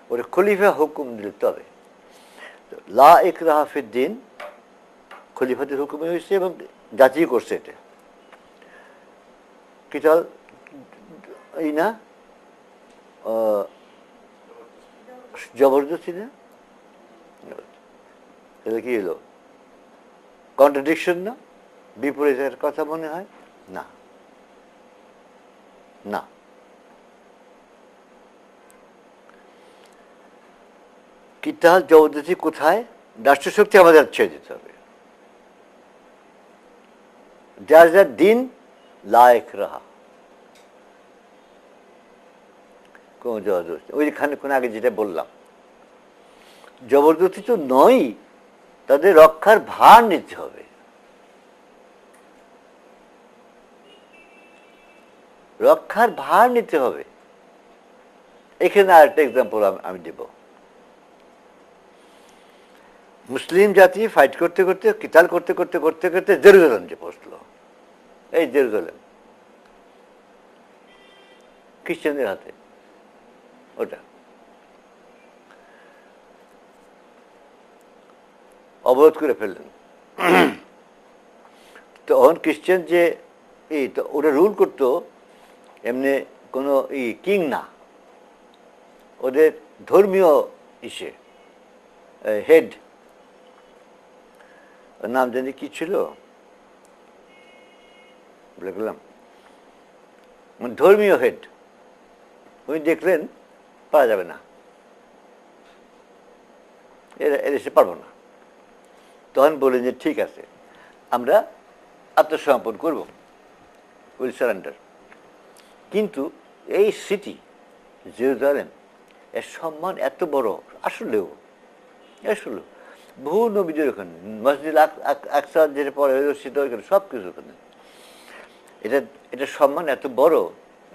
S1: ওর খলিফা হুকুম দিলে তবে। লা ইকরাহা ফিদ দ্বীন খলিফাদের হুকুমে হয়েছে এবং জাতি করছে এটা। কিতাল এই না জবরদস্তি না, এটা কি হলো? কন্ট্রাডিকশন না? বিপরীতের কথা মনে হয় না, না। কিতাল জবরদস্তি কোথায়? রাষ্ট্রশক্তি আমাদের ছেড়ে দিতে হবে। যার যার দিন লায়েক রাহা, কোন জবরদস্তি, ওইখানে কোন আগে যেটা বললাম, জবরদস্তি তো নয়, তাদের রক্ষার ভার নিতে হবে। রক্ষার ভার নিতে হবে। এখানে আরেকটা এক্সাম্পল আমি দেব। মুসলিম জাতি ফাইট করতে করতে, কিতাল করতে করতে করতে করতে জেরুজালেম যে পৌঁছলো। এই জেরুজালেম খ্রিস্টানদের হাতে, ওটা অবরোধ করে ফেললেন। তখন খ্রিস্টান যে এই তো ওটা রুল করতো এমনি কোনো কিং না, ওদের ধর্মীয় ইসে হেড, নাম জানি কি ছিল, বলে গেলাম, মানে ধর্মীয় হেড। উনি দেখলেন পারা যাবে না, এসে পারবো না, তখন বললেন যে ঠিক আছে, আমরা আত্মসমর্পণ করব, উইল সারেন্ডার। কিন্তু এই সিটি জেরুজালেম, এর সম্মান এত বড়, আসলেও বহু নবীদের ওখানে, মসজিদ আকসা যেটা পরে সেটা ওইখানে, সব কিছু ওখানে। এটা সম্মান এত বড়,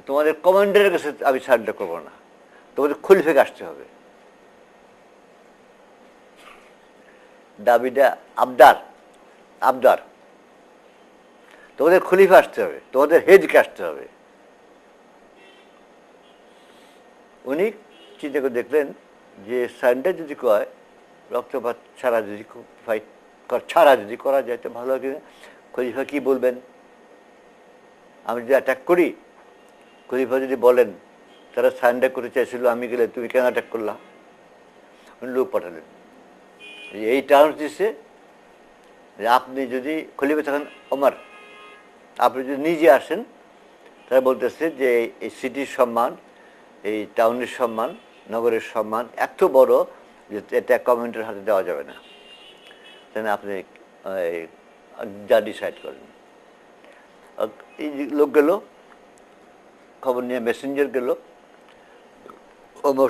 S1: তোমাদের কমান্ডারের কাছে আমি সারেন্ডার করবো না, তোমাদের খলিফাকে আসতে হবে। দাবিটা আবদার, তোমাদের খলিফা আসতে হবে, তোমাদের হেডকে আসতে হবে। উনি চিন্তা করে দেখলেন যে সারেন্ডার যদি কয়, রক্তপাত ছাড়া যদি ফাইট ছাড়া যদি করা যায় তো ভালো হয়। খলিফা কি বলবেন? আমি যদি অ্যাটাক করি, খলিফা যদি বলেন তারা সারেন্ডার করতে চাইছিল, আমি গেলে তুমি কেন অ্যাটাক করলাম? উনি লোক পাঠালেন, এই টার্মস দিচ্ছে যে আপনি যদি, খলিফা তখন ওমর, আপনি যদি নিজে আসেন, তারা বলতেছে যে এই সিটির সম্মান, এই টাউনের সম্মান, নগরের সম্মান এত বড় যে এটা কমিউনিটির হাতে দেওয়া যাবে না, তাই না? আপনি যা ডিসাইড করেন। এই লোক গেল, খবর নিয়ে মেসেঞ্জার গেল,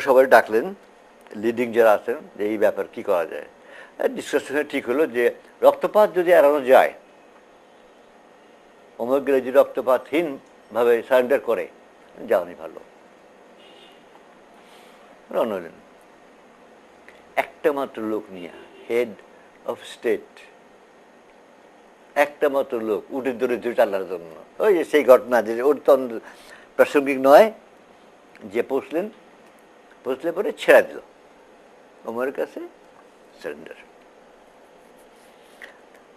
S1: সবাই ডাকলেন, লিডিং যারা আছেন, যে এই ব্যাপার কি করা যায়। ডিসকাশনে ঠিক হলো যে রক্তপাত যদি এড়ানো যায়, ওমর গেলে যে রক্তপাতহীনভাবে সারেন্ডার করে, যাওনি ভালো। রওনা হলেন একটা মাত্র লোক নিয়ে, হেড অফ স্টেট, একটা মাত্র লোক উঠে ধরে চালার জন্য। ওই যে সেই ঘটনা, যে ওর তো প্রাসঙ্গিক নয়, যে পৌঁছলে পরে ছেড়ে দিল ওমরের কাছে, সারেন্ডার।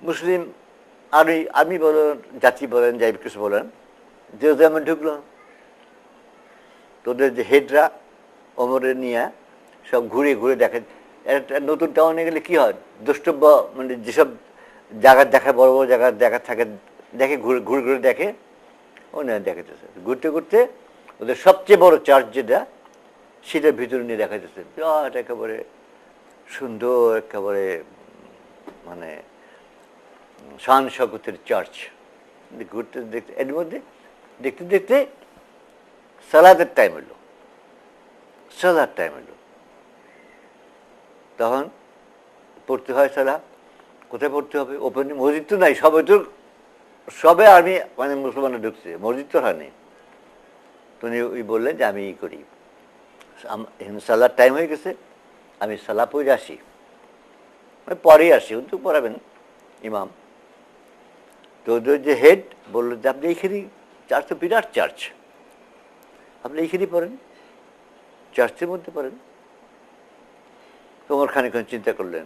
S1: মুসলিম আর্মি বলেন, জাতি বলেন, যাই কিছু বলেন, যেমন ঢুকলো, তোদের যে হেডরা ওমরের নিয়ে সব ঘুরে ঘুরে দেখে। একটা নতুন টাউনে গেলে কি হয়, দ্রষ্টব্য মানে যেসব জায়গা দেখায়, বড় বড় জায়গা দেখা থাকে, দেখে ঘুরে ঘুরে ঘুরে দেখে, ওনারা দেখাতেছে। ঘুরতে ঘুরতে ওদের সবচেয়ে বড় চার্চ যেটা, সেটার ভিতরে নিয়ে দেখাতেছে। বিরাট একেবারে সুন্দর, একেবারে মানে শান শকতের চার্চ। ঘুরতে দেখতে, এর মধ্যে দেখতে দেখতে সালাদের টাইম হলো, সালার টাইম হলো। তখন পড়তে হয় সালা। কোথায় পড়তে হবে? ওপেন মসজিদ তো নাই, সবে আর্মি মানে মুসলমানরা ঢুকছে, মসজিদ তো হয়নি। তিনি ওই বললেন যে আমি করি, সালার টাইম হয়ে গেছে, আমি সালা পড়ে আসি, পরেই আসি, কিন্তু পড়াবেন ইমাম। তো ওদের যে হেড বললো যে আপনি এইখানেই, চার্চ তো বিরাট চার্চ, আপনি এইখানেই পড়েন, চার্চের মধ্যে পড়েন। তোমার খানিক্ষণ চিন্তা করলেন,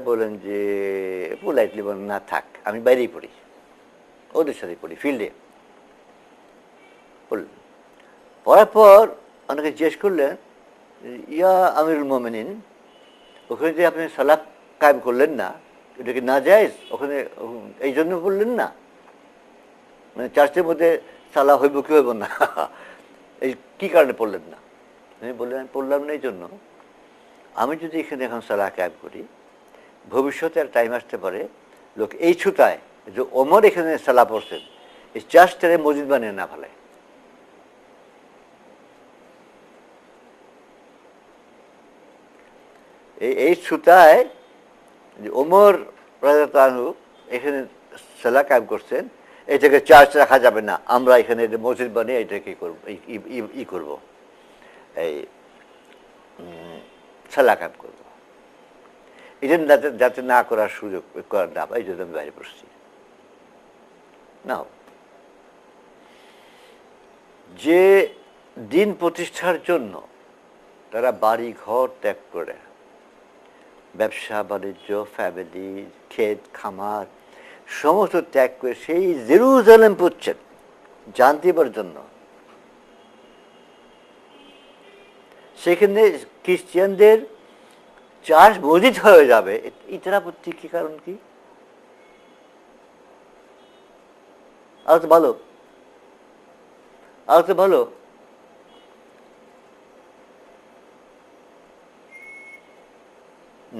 S1: বললেন যে পোলাইটলি বলেন, না থাক, আমি বাইরেই পড়ি, ওদের সাথে পড়ি, ফিল্ডে পড়লেন। পড়ার পর অনেকে জিজ্ঞেস করলেন, ইয়া আমিরুল মোমিনিন, ওখানে যে আপনি সালাত কায়েম করলেন না, এটা কি না জায়েজ? ওখানে এই জন্য বললেন না, মানে চার্চের মধ্যে সালা হইব কি হইব না, এই কি কারণে পড়লেন না? আমি বললেন, আমি পড়লাম না এই জন্য, আমি যদি এখানে এখন সালা কায়েম করি, ভবিষ্যতে আর টাইম আসতে পারে লোক এই ছুতায় যে ওমর এখানে সালা পড়ছেন, এই চার্চটারে মসজিদ বানিয়ে না ফেলে। এই ছুতায় যে ওমর রাদিয়াল্লাহু এখানে সালা কায়েম করছেন, এটাকে চার্চ রাখা যাবে না, আমরা এখানে মসজিদ বানিয়ে এটাকে করবো, ই করবো, এই সালা কায়েম করবো। এই জন্য যাতে না করার সুযোগ করার না পাই, এই জন্য আমি বাইরে বসছি না। যে দিন প্রতিষ্ঠার জন্য তারা বাড়ি ঘর ত্যাগ করে, ব্যবসা বাণিজ্য, ফ্যামিলি, ক্ষেত খামার সমস্ত ত্যাগ করে সেই জেরুজালেম পড়ছেন জান দিবার জন্য, সেখানে খ্রিস্টানদের চার্চ মসজিদ হয়ে যাবে, এটার আপত্তি কি? কারণ কি? আর তো ভালো, আর তো ভালো।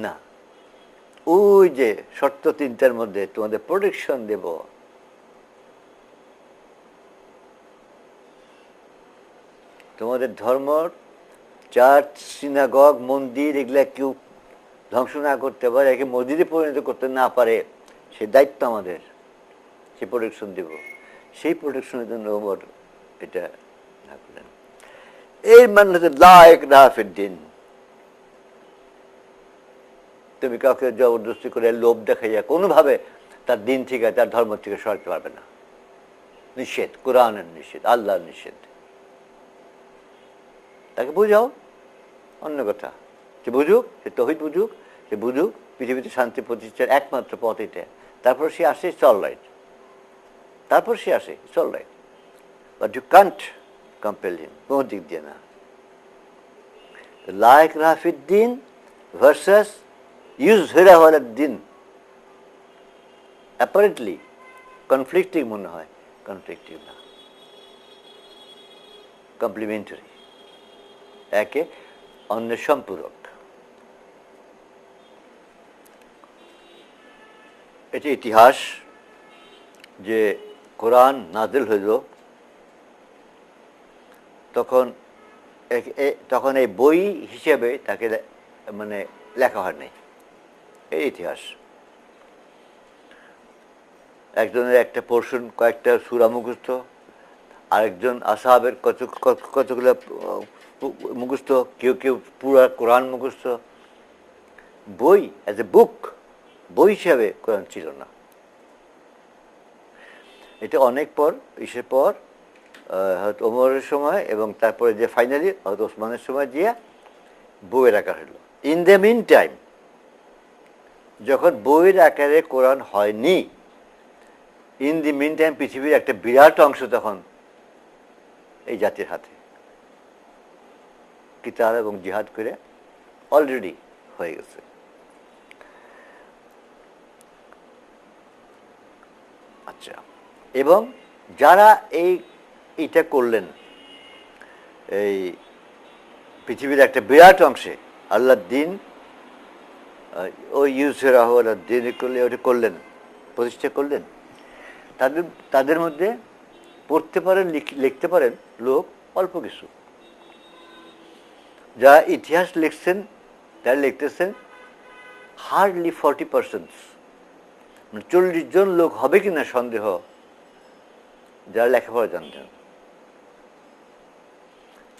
S1: না, ওই যে শর্ত তিনটার মধ্যে তোমাদের প্রোটেকশন দেব, তোমাদের ধর্ম, চার্চ, সিনাগগ, মন্দির এগুলা কেউ ধ্বংস না করতে পারে, একে মসজিদে পরিণত করতে না পারে, সে দায়িত্ব আমাদের, সে প্রোটেকশন দেব। সেই প্রোটেকশনের জন্য ওমর এটা না করলেন। এই মানে হচ্ছে লা ইকরাহা ফিদ্দিন। তুমি কাউকে জবরদস্তি করে, লোভ দেখাইয়া কোনোভাবে তার দিন থেকে, তার ধর্ম থেকে সরাতে পারবে না। নিষেধ, কোরআনের নিষেধ, আল্লাহর নিষেধ। তাকে বুঝাও, অন্য কথা, সে বুঝুক, সে তৌহিদ বুঝুক, সে বুঝুক পৃথিবীতে শান্তি প্রতিষ্ঠার একমাত্র পথ এটা। তারপর সে আসে, ইটস অল রাইট, তারপর সে আসে, it's all right, but you can't compel him, কোনো দিক দিয়ে না। লা ইকরাহা ফিদ্দিন ভার্সাস ইউজহিরা আলাদ-দ্বীন, অ্যাপারেন্টলি কনফ্লিক্টিং মনে হয়, কনফ্লিক্টিভ না, কমপ্লিমেন্টারি, একে অন্যের সম্পূরক। এটি ইতিহাস যে কোরআন নাজিল হইল তখন এই বই হিসেবে তাকে মানে লেখা হয় নাই, এই ইতিহাস। একজনের একটা পোর্শন কয়েকটা সূরা মুখস্থ, আরেকজন আসহাবের কতগুলো মুখস্থ, কেউ কেউ পুরা কোরআন মুখস্থ। বই অ্যাজ এ বুক, বই হিসাবে কোরআন ছিল না। এটা অনেক পর ইসের পর হয়তো ওমরের সময় এবং তারপরে যে ফাইনালি হয়তো ওসমানের সময় দিয়ে বইয়ের আকার হলো। ইন দ্য মিন টাইম যখন বইয়ের আকারে কোরআন হয়নি, ইন দি মিন টাইম পৃথিবীর একটা বিরাট অংশ তখন এই জাতির হাতে কিতাব এবং জিহাদ করে অলরেডি হয়ে গেছে। আচ্ছা, এবং যারা এইটা করলেন, এই পৃথিবীর একটা বিরাট অংশে আল্লাহর দিন ওই ইউসরাহ আল্লাহ দিন করলে ওটা করলেন, প্রতিষ্ঠা করলেন, তাদের মধ্যে পড়তে পারেন, লিখতে পারেন লোক অল্প কিছু। যারা ইতিহাস লিখছেন তারা লিখতেছেন হার্ডলি 40%, 40 জন লোক হবে কিনা সন্দেহ যারা লেখাপড়া জানতেন।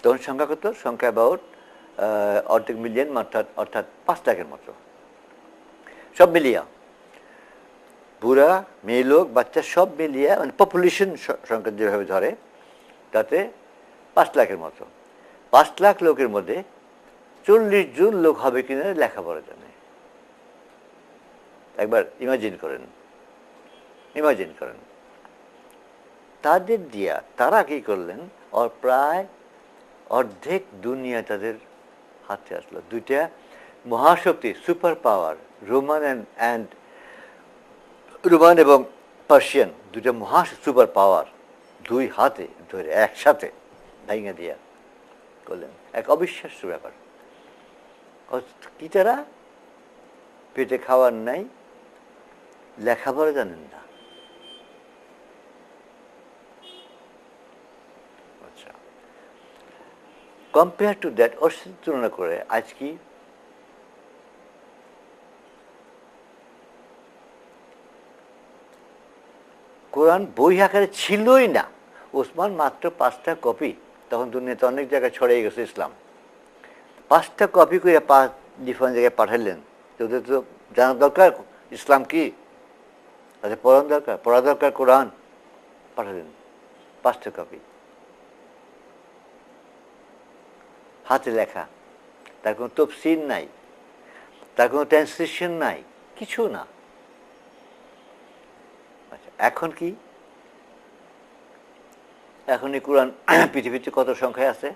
S1: তখন সংখ্যা কত? সংখ্যা অ্যাবাউট অর্ধেক মিলিয়ন, অর্থাৎ 5 লাখের মতো, সব মিলিয়া বুড়া মেয়ে লোক বাচ্চা সব মিলিয়ে, মানে পপুলেশন সংখ্যা যেভাবে ধরে তাতে 5 লাখের মতো। 5 লাখ লোকের মধ্যে 40 জন লোক হবে কিনা লেখাপড়া জানে। একবার ইমাজিন করেন তাদের দিয়া তারা কি করলেন, প্রায় অর্ধেক দুনিয়া তাদের হাতে আসলো। দুইটা মহাশক্তি, সুপার পাওয়ার, রোমান এবং পার্সিয়ান, দুইটা সুপার পাওয়ার দুই হাতে ধরে একসাথে ভেঙে দিয়া করলেন। এক অবিশ্বাস্য ব্যাপার। কি তারা পেটে খাওয়ার নাই, লেখাপড়া জানেন না। আচ্ছা, কম্পেয়ার টু দ্যাট, ওর সাথে তুলনা করে আজ কি কোরআন বই আকারে ছিলই না। ওসমান মাত্র 5টা কপি, তখন দুনিয়াতে অনেক জায়গায় ছড়িয়ে গেছে ইসলাম, 5টা কপি করে 5 ডিফারেন্ট জায়গায় পাঠালেন। তোদের তো জানা দরকার ইসলাম কি, তাদের পড়া দরকার কোরআন, পাঠালেন 5টা কপি, হাতে লেখা, তার কোনো তফসির নাই, তার কোনো ট্রান্সলেশন নাই, কিছু না। আচ্ছা, এখন কি? এখন এই কোরআন পৃথিবীতে কত সংখ্যায় আছে?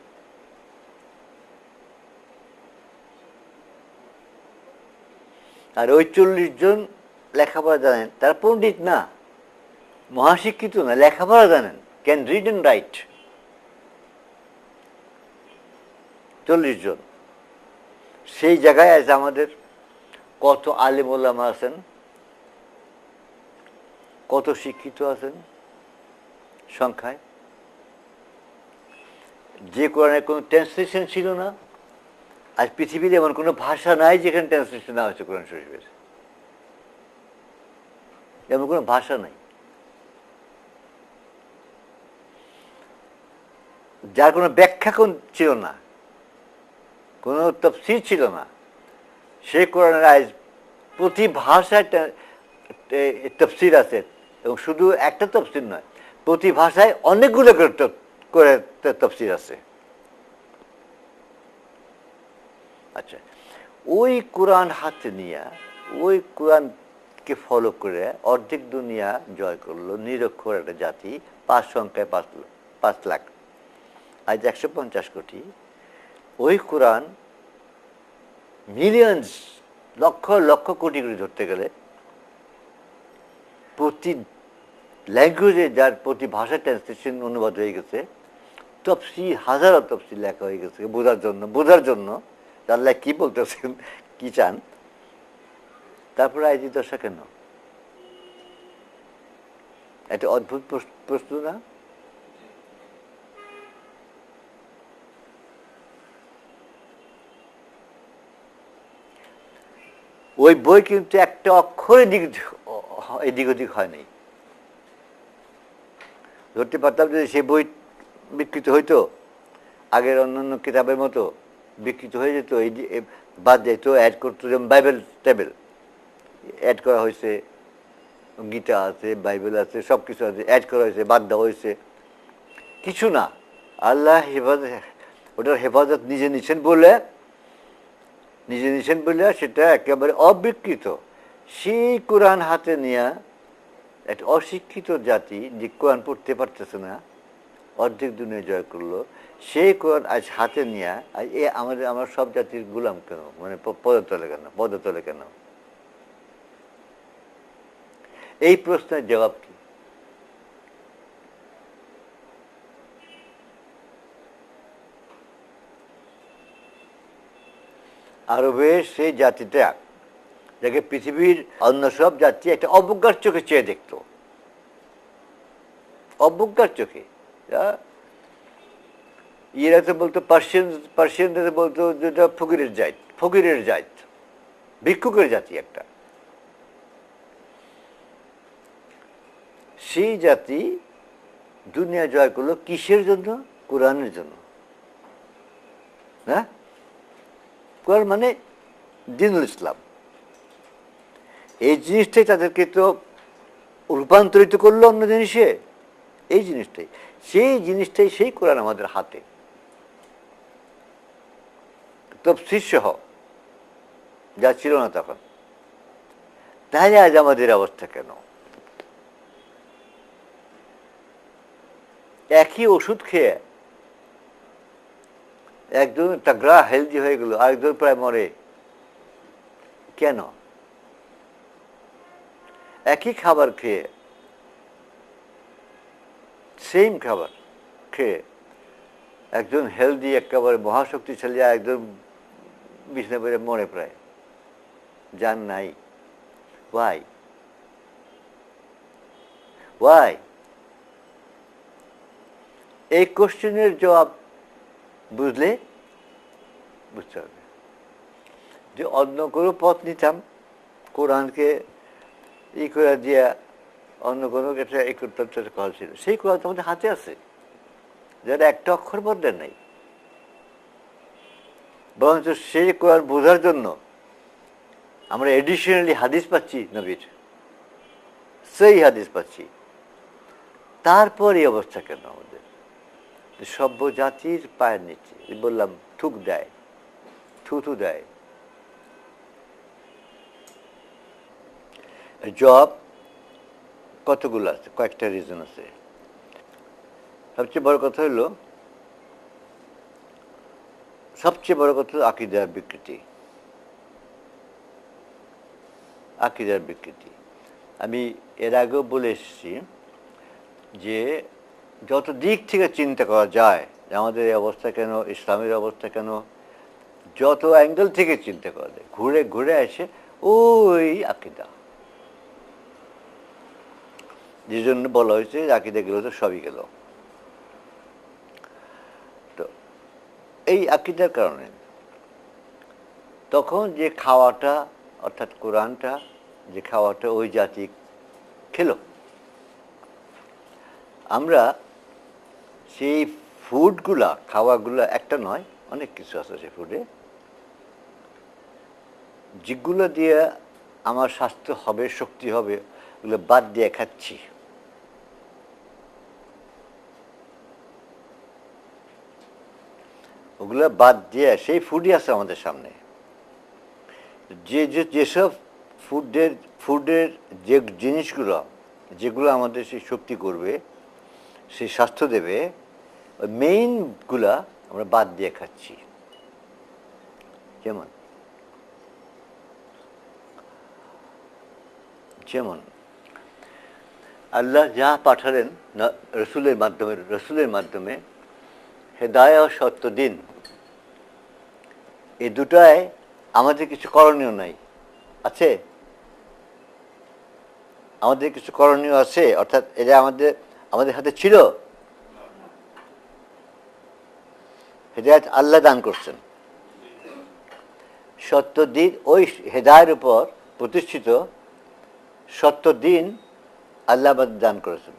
S1: আর ওই 40 জন লেখাপড়া জানেন, তারা পণ্ডিত না, মহাশিক্ষিত না, লেখাপড়া জানেন, ক্যান রিড অ্যান্ড রাইট। 40 জন। সেই জায়গায় আজ আমাদের কত আলেম ওলামা আছেন, কত শিক্ষিত আছেন সংখ্যায়। যে কোরআনের কোনো ট্রান্সলেশন ছিল না, আজ পৃথিবীর এমন কোনো ভাষা নাই যেখানে ট্রান্সলেশন না হয়েছে কোরআন শরীফের, এমন কোনো ভাষা নাই। যার কোনো ব্যাখ্যা ছিল না, কোনো তফসির ছিল না, সেই কোরআনের আজ প্রতি ভাষায় তফসির আছে, এবং শুধু একটা তফসির নয়, প্রতি ভাষায় অনেকগুলো করে তফসির আছে। আচ্ছা, ওই কোরআন হাতে নিয়ে, ওই কোরআনকে ফলো করে অর্ধেক দুনিয়া জয় করলো নিরক্ষর একটা জাতি, 5 সংখ্যায় 5 লাখ, আজ 150 কোটি। ওই কোরআন মিলিয়নস, লক্ষ লক্ষ কোটি কোটি ধরতে গেলে, প্রতি ল্যাঙ্গুয়েজে যার প্রতি ভাষায় ট্রান্সলেশন অনুবাদ হয়ে গেছে, তফসির হাজারো তফসির লেখা হয়ে গেছে বোঝার জন্য আল্লাহ কি বলতেছেন, কি চান। তারপরে আজ দশা কেন? একটা অদ্ভুত প্রশ্ন না? ওই বই কিন্তু একটা অক্ষর এদিক ওদিক হয়নি, ধরতে পারতাম যদি সে বই বিকৃত হইতো, আগের অন্যান্য কিতাবের মতো বিকৃত হয়ে যেত, এই বাদ যেত, অ্যাড করতো, যেমন বাইবেল টেবেল অ্যাড করা হয়েছে, গীতা আছে, বাইবেল আছে, সব কিছু আছে, অ্যাড করা হয়েছে, বাদ দেওয়া হয়েছে, কিছু না। আল্লাহ হেফাজত, ওটার হেফাজত নিজে নিছেন বলে সেটা একেবারে অবিকৃত। সেই কোরআন হাতে নিয়ে একটা অশিক্ষিত জাতি যে কোরআন পড়তে পারতেছে না, অর্ধেক দুনিয়া জয় করলো, সেই কোরআন আজ হাতে নিয়ে আমরা সব জাতির গোলাম কেন, মানে পদতলে কেন? এই প্রশ্নের জবাব কি? আরবের সেই জাতিটা, যাকে পৃথিবীর অন্য সব জাতি একটা অবজ্ঞার চোখে চেয়ে দেখত, অবজ্ঞার চোখে। ইয়েরা তো বলতো, পার্সিয়ানরা বলতো যেটা ফকিরের জাত, ভিক্ষুকের জাতি একটা। সেই জাতি দুনিয়া জয় করলো কিসের জন্য? কোরআনের জন্য। হ্যাঁ, কোরআন মানে দ্বীনুল ইসলাম। এই জিনিসটাই তাদেরকে তো রূপান্তরিত করলো অন্য জিনিসে, এই জিনিসটাই সেই কোরআন আমাদের হাতে, তাফসীর সহ, যা ছিল না তখন। তাহলে আজ আমাদের অবস্থা কেন? একই ওষুধ খেয়ে একজন তাগড়া হেলদি হয়ে গেল, আরেকজন প্রায় মরে। কেন? একই খাবার খেয়ে, সেম খাবার খেয়ে একজন হেলদি একেবারে মহাশক্তিশালী, একজন বিছনা পেরে মরে প্রায়, জান নাই। ওয়াই? এই কোশ্চেনের জবাব বুঝতে হবে যে অন্য কোনো পথ নিতাম, কোরআনকে করে দিয়া অন্য কোনো একটা কথা ছিল, সেই কোরআন আমাদের হাতে আছে, যারা একটা অক্ষর বদলেন নাই। বরঞ্চ সেই কোরআন বোঝার জন্য আমরা এডিশনালি হাদিস পাচ্ছি, নবীর সেই হাদিস পাচ্ছি। তারপর এই অবস্থা কেন আমাদের? সভ্য জাতির পায়ের নিচে বললাম থুক দেয়, থুথু দেয়। জব কতগুলো আছে, কয়েকটা রিজন আছে। সবচেয়ে বড় কথা হলো, আকীদার বিকৃতি। আমি এর আগেও বলে এসেছি যে যত দিক থেকে চিন্তা করা যায় যে আমাদের এই অবস্থা কেন, ইসলামের অবস্থা কেন, যত অ্যাঙ্গেল থেকে চিন্তা করা যায়, ঘুরে ঘুরে আসে ওই আকীদা। যে জন্য বলা হয়েছে আকীদা গেল তো সবই গেল। তো এই আকীদার কারণে তখন যে খাওয়াটা, অর্থাৎ কোরআনটা যে খাওয়াটা ওই জাতি খেলো, আমরা সেই খাওয়াগুলা একটা নয়, অনেক কিছু আছে সেই ফুডে, যেগুলো দিয়ে আমার স্বাস্থ্য হবে, শক্তি হবে, ওগুলো বাদ দিয়ে খাচ্ছি। ওগুলো বাদ দিয়ে সেই ফুডই আছে আমাদের সামনে। যেসব ফুডের যে জিনিসগুলো, যেগুলো আমাদের সেই শক্তি করবে, সেই স্বাস্থ্য দেবে, ওই মেইনগুলা আমরা বাদ দিয়ে খাচ্ছি। যেমন আল্লাহ যা পাঠালেন রসুলের মাধ্যমে হেদায়া ও সত্য দিন, এই দুটায় আমাদের কিছু করণীয় নাই, আছে? আমাদের কিছু করণীয় আছে, অর্থাৎ এটা আমাদের হাতে ছিল। হেদায়েত আল্লাহ দান করছেন, সত্য দিন ওই হেদায়ের উপর প্রতিষ্ঠিত সত্য দিন আল্লাহ দান করেছেন।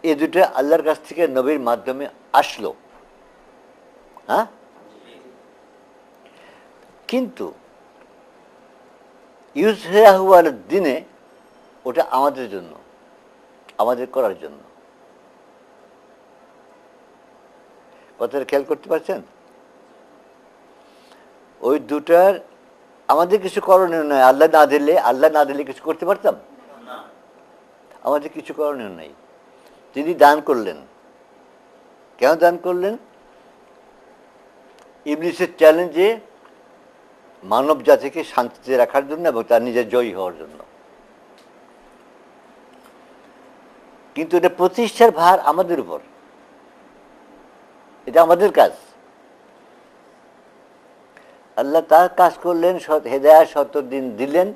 S1: এই দুটা আল্লাহর কাছ থেকে নবীর মাধ্যমে আসলো। হ্যাঁ, কিন্তু ইউজহার দিনে ওটা আমাদের জন্য, আমাদের করার জন্য। কথাটা খেয়াল করতে পারছেন? ওই দুটার আমাদের কিছু করণীয় নয়। আল্লাহ না দিলে কিছু করতে পারতাম? আমাদের কিছু করণীয় নাই। তিনি দান করলেন। কেন দান করলেন? ইবলিসের চ্যালেঞ্জে মানব জাতিকে শান্তিতে রাখার জন্য এবং তার নিজের জয়ী হওয়ার জন্য। কিন্তু এটা প্রতিষ্ঠার ভার আমাদের উপর, এটা আমাদের কাজ। আল্লাহ তার কাজ করলেন, হেদায়াত 70 দিন দিলেন।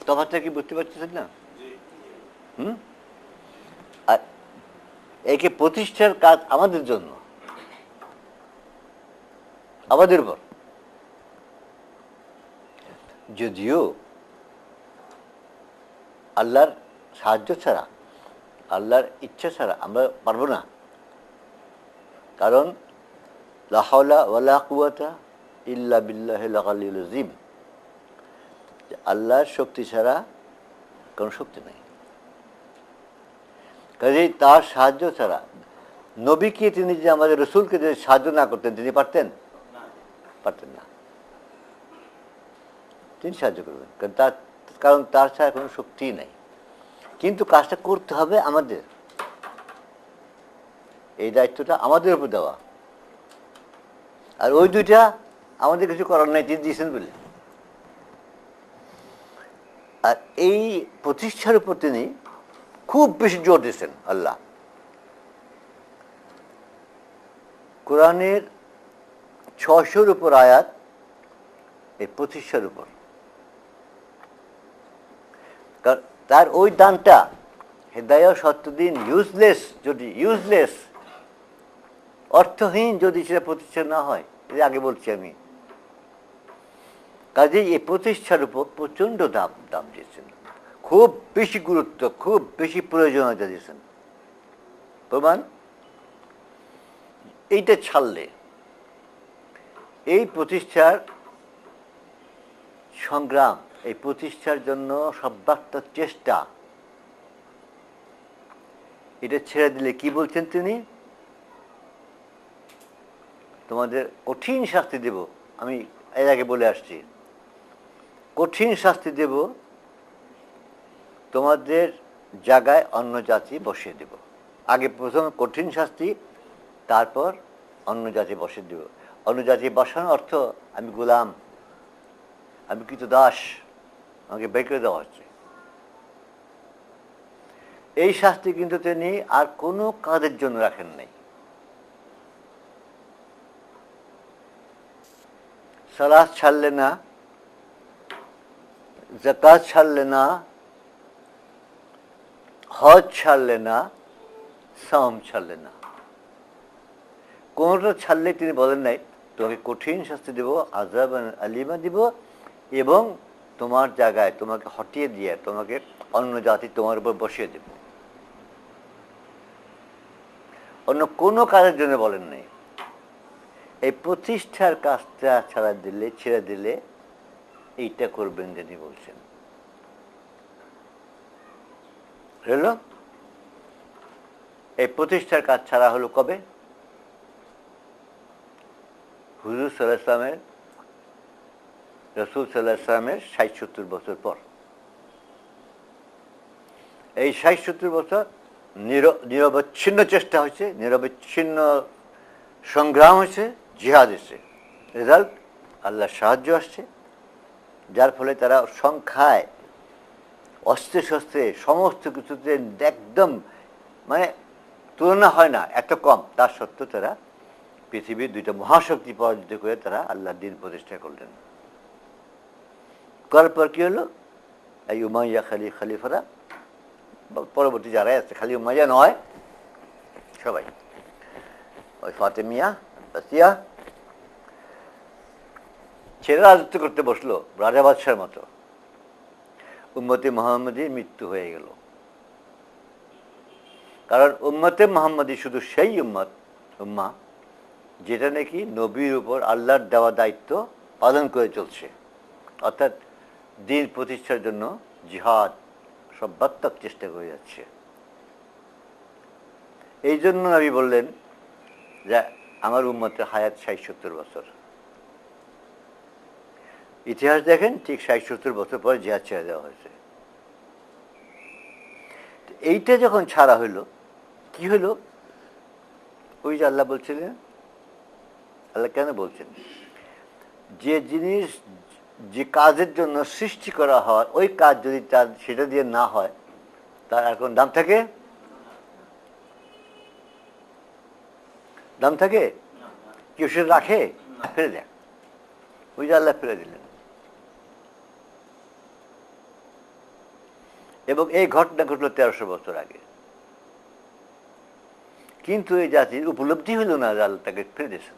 S1: তফাৎটা কি বুঝতে পারছেন না? আর একে প্রতিষ্ঠার কাজ আমাদের জন্য, আমাদের উপর। যদিও আল্লাহর সাহায্য ছাড়া, আল্লাহর ইচ্ছা ছাড়া আমরা পারবো না। কারণ লা হাওলা ওয়ালা কুওয়াতা ইল্লা বিল্লাহিল আলিয়্যিল আযীম, আল্লাহর শক্তি ছাড়া কোনো শক্তি নেই। কাজেই তার সাহায্য ছাড়া নবীকে, তিনি যে আমাদের রসুলকে যদি সাহায্য না করতেন, তিনি পারতেন? পারতেন না। তিনি সাহায্য করবেন, কারণ তার ছাড়া কোনো শক্তিই নাই। কিন্তু কাজটা করতে হবে আমাদের, এই দায়িত্বটা আমাদের উপর দেওয়া। আর ওই দুইটা আমাদের কিছু করার নাই, তিনি দিয়েছেন বলে। আর এই প্রতিষ্ঠার উপর তিনি খুব বেশি জোর দিয়েছেন আল্লাহ। কোরআনের 600-র উপর আয়াত এই প্রতিষ্ঠার উপর। কারণ তার ওই দানটা, হেদায়াত 70 দিন ইউজলেস, অর্থহীন যদি সেটা প্রতিষ্ঠা না হয়, এটা আগে বলছি আমি। কাজেই এই প্রতিষ্ঠার উপর প্রচণ্ড দাম দিয়েছেন, খুব বেশি গুরুত্ব, খুব বেশি প্রয়োজনীয়তা দিয়েছেন। প্রমাণ এইটা ছাড়লে, এই প্রতিষ্ঠার সংগ্রাম, এই প্রতিষ্ঠার জন্য সর্বাত্মক চেষ্টা, এটা ছেড়ে দিলে কি বলছেন তিনি? তোমাদের কঠিন শাস্তি দেব। আমি এর আগে বলে আসছি, কঠিন শাস্তি দেব, তোমাদের জায়গায় অন্য জাতি বসিয়ে দেব। আগে প্রথম কঠিন শাস্তি, তারপর অন্য জাতি বসিয়ে দেব। অন্য জাতি বসানোর অর্থ আমি গোলাম, আমি কৃতদাস, আমাকে বের করে দেওয়া হচ্ছে। এই শাস্তি কিন্তু তিনি আর কোনো কাজের জন্য রাখেন নাই। সালাত ছাড়লে না, যাকাত ছাড়লে না, হজ ছাড়লে না, সাওম ছাড়লে না, কোনটা ছাড়লে তিনি বলেন নাই তোমাকে কঠিন শাস্তি দেব, আযাব আলিমা দিব, এবং তোমার জায়গায় তোমাকে হটিয়ে দিয়ে তোমাকে অন্য জাতি তোমার উপর বসিয়ে দেব। অন্য কোনো কাজের জন্য বলেন নাই। এই প্রতিষ্ঠার কাজটা ছেড়ে দিলে এইটা করবেন যিনি বলছেন। হল এই প্রতিষ্ঠার কাজ ছাড়া হলো কবে? হুজুর সাল্লাল্লাহু আলাইহি ওয়াসাল্লামের, রাসূল সাল্লাল্লাহু আলাইহি ওয়াসাল্লামের ৬০-৭০ বছর পর। এই ৬০-৭০ বছর নিরবচ্ছিন্ন চেষ্টা হয়েছে, নিরবচ্ছিন্ন সংগ্রাম হয়েছে, জিহাদ এসে রেজাল্ট আল্লাহর সাহায্য আসছে, যার ফলে তারা সংখ্যায়, অস্ত্রে শস্ত্রে, সমস্ত কিছুতে একদম মানে তুলনা হয় না, এত কম। তার সত্ত্বেও তারা পৃথিবীর 2টা মহাশক্তি পরাজিত করে তারা আল্লাহর দ্বীন প্রতিষ্ঠা করলেন। করার পর কি হলো? এই উমাইয়া খলিফারা, পরবর্তী যারাই আছে, খালি উমাইয়া নয়, সবাই, ওই ফাতেমিয়া, বাসিয়া, ছেলে রাজত্ব করতে বসলো রাজা বাদশার মতো। উম্মতে মুহাম্মদীর মৃত্যু হয়ে গেল। কারণ উম্মতে মুহাম্মাদি শুধু সেই উম্মা যেটা নাকি নবীর উপর আল্লাহর দেওয়া দায়িত্ব পালন করে চলছে, অর্থাৎ দিন প্রতিষ্ঠার জন্য জিহাদ সর্বাত্মক চেষ্টা করে যাচ্ছে। এই জন্য নবী বললেন যে আমার উম্মতের হায়াত ৬০-৭০ বছর। ইতিহাস দেখেন, ঠিক ৬০-৭০ বছর পরে জিহাদ ছেড়ে দেওয়া হয়েছে। এইটা যখন ছাড়া হইল, কি হলো? ওই যে আল্লাহ বলছিলেন, আল্লাহ কেন বলছেন, যে জিনিস যে কাজের জন্য সৃষ্টি করা হয় ওই কাজ যদি তার সেটা দিয়ে না হয়, তার আর কোন দাম থাকে? দাম থাকে? কেউ সেটা রাখে? ফেলে দেয়। ওই যে আল্লাহ ফেলে দিলেন। এবং এই ঘটনা ঘটল ১৩০০ বছর আগে। কিন্তু এই জাতির উপলব্ধি হইল না যে আল্লাহ তাকে ফেলে দিয়েছেন।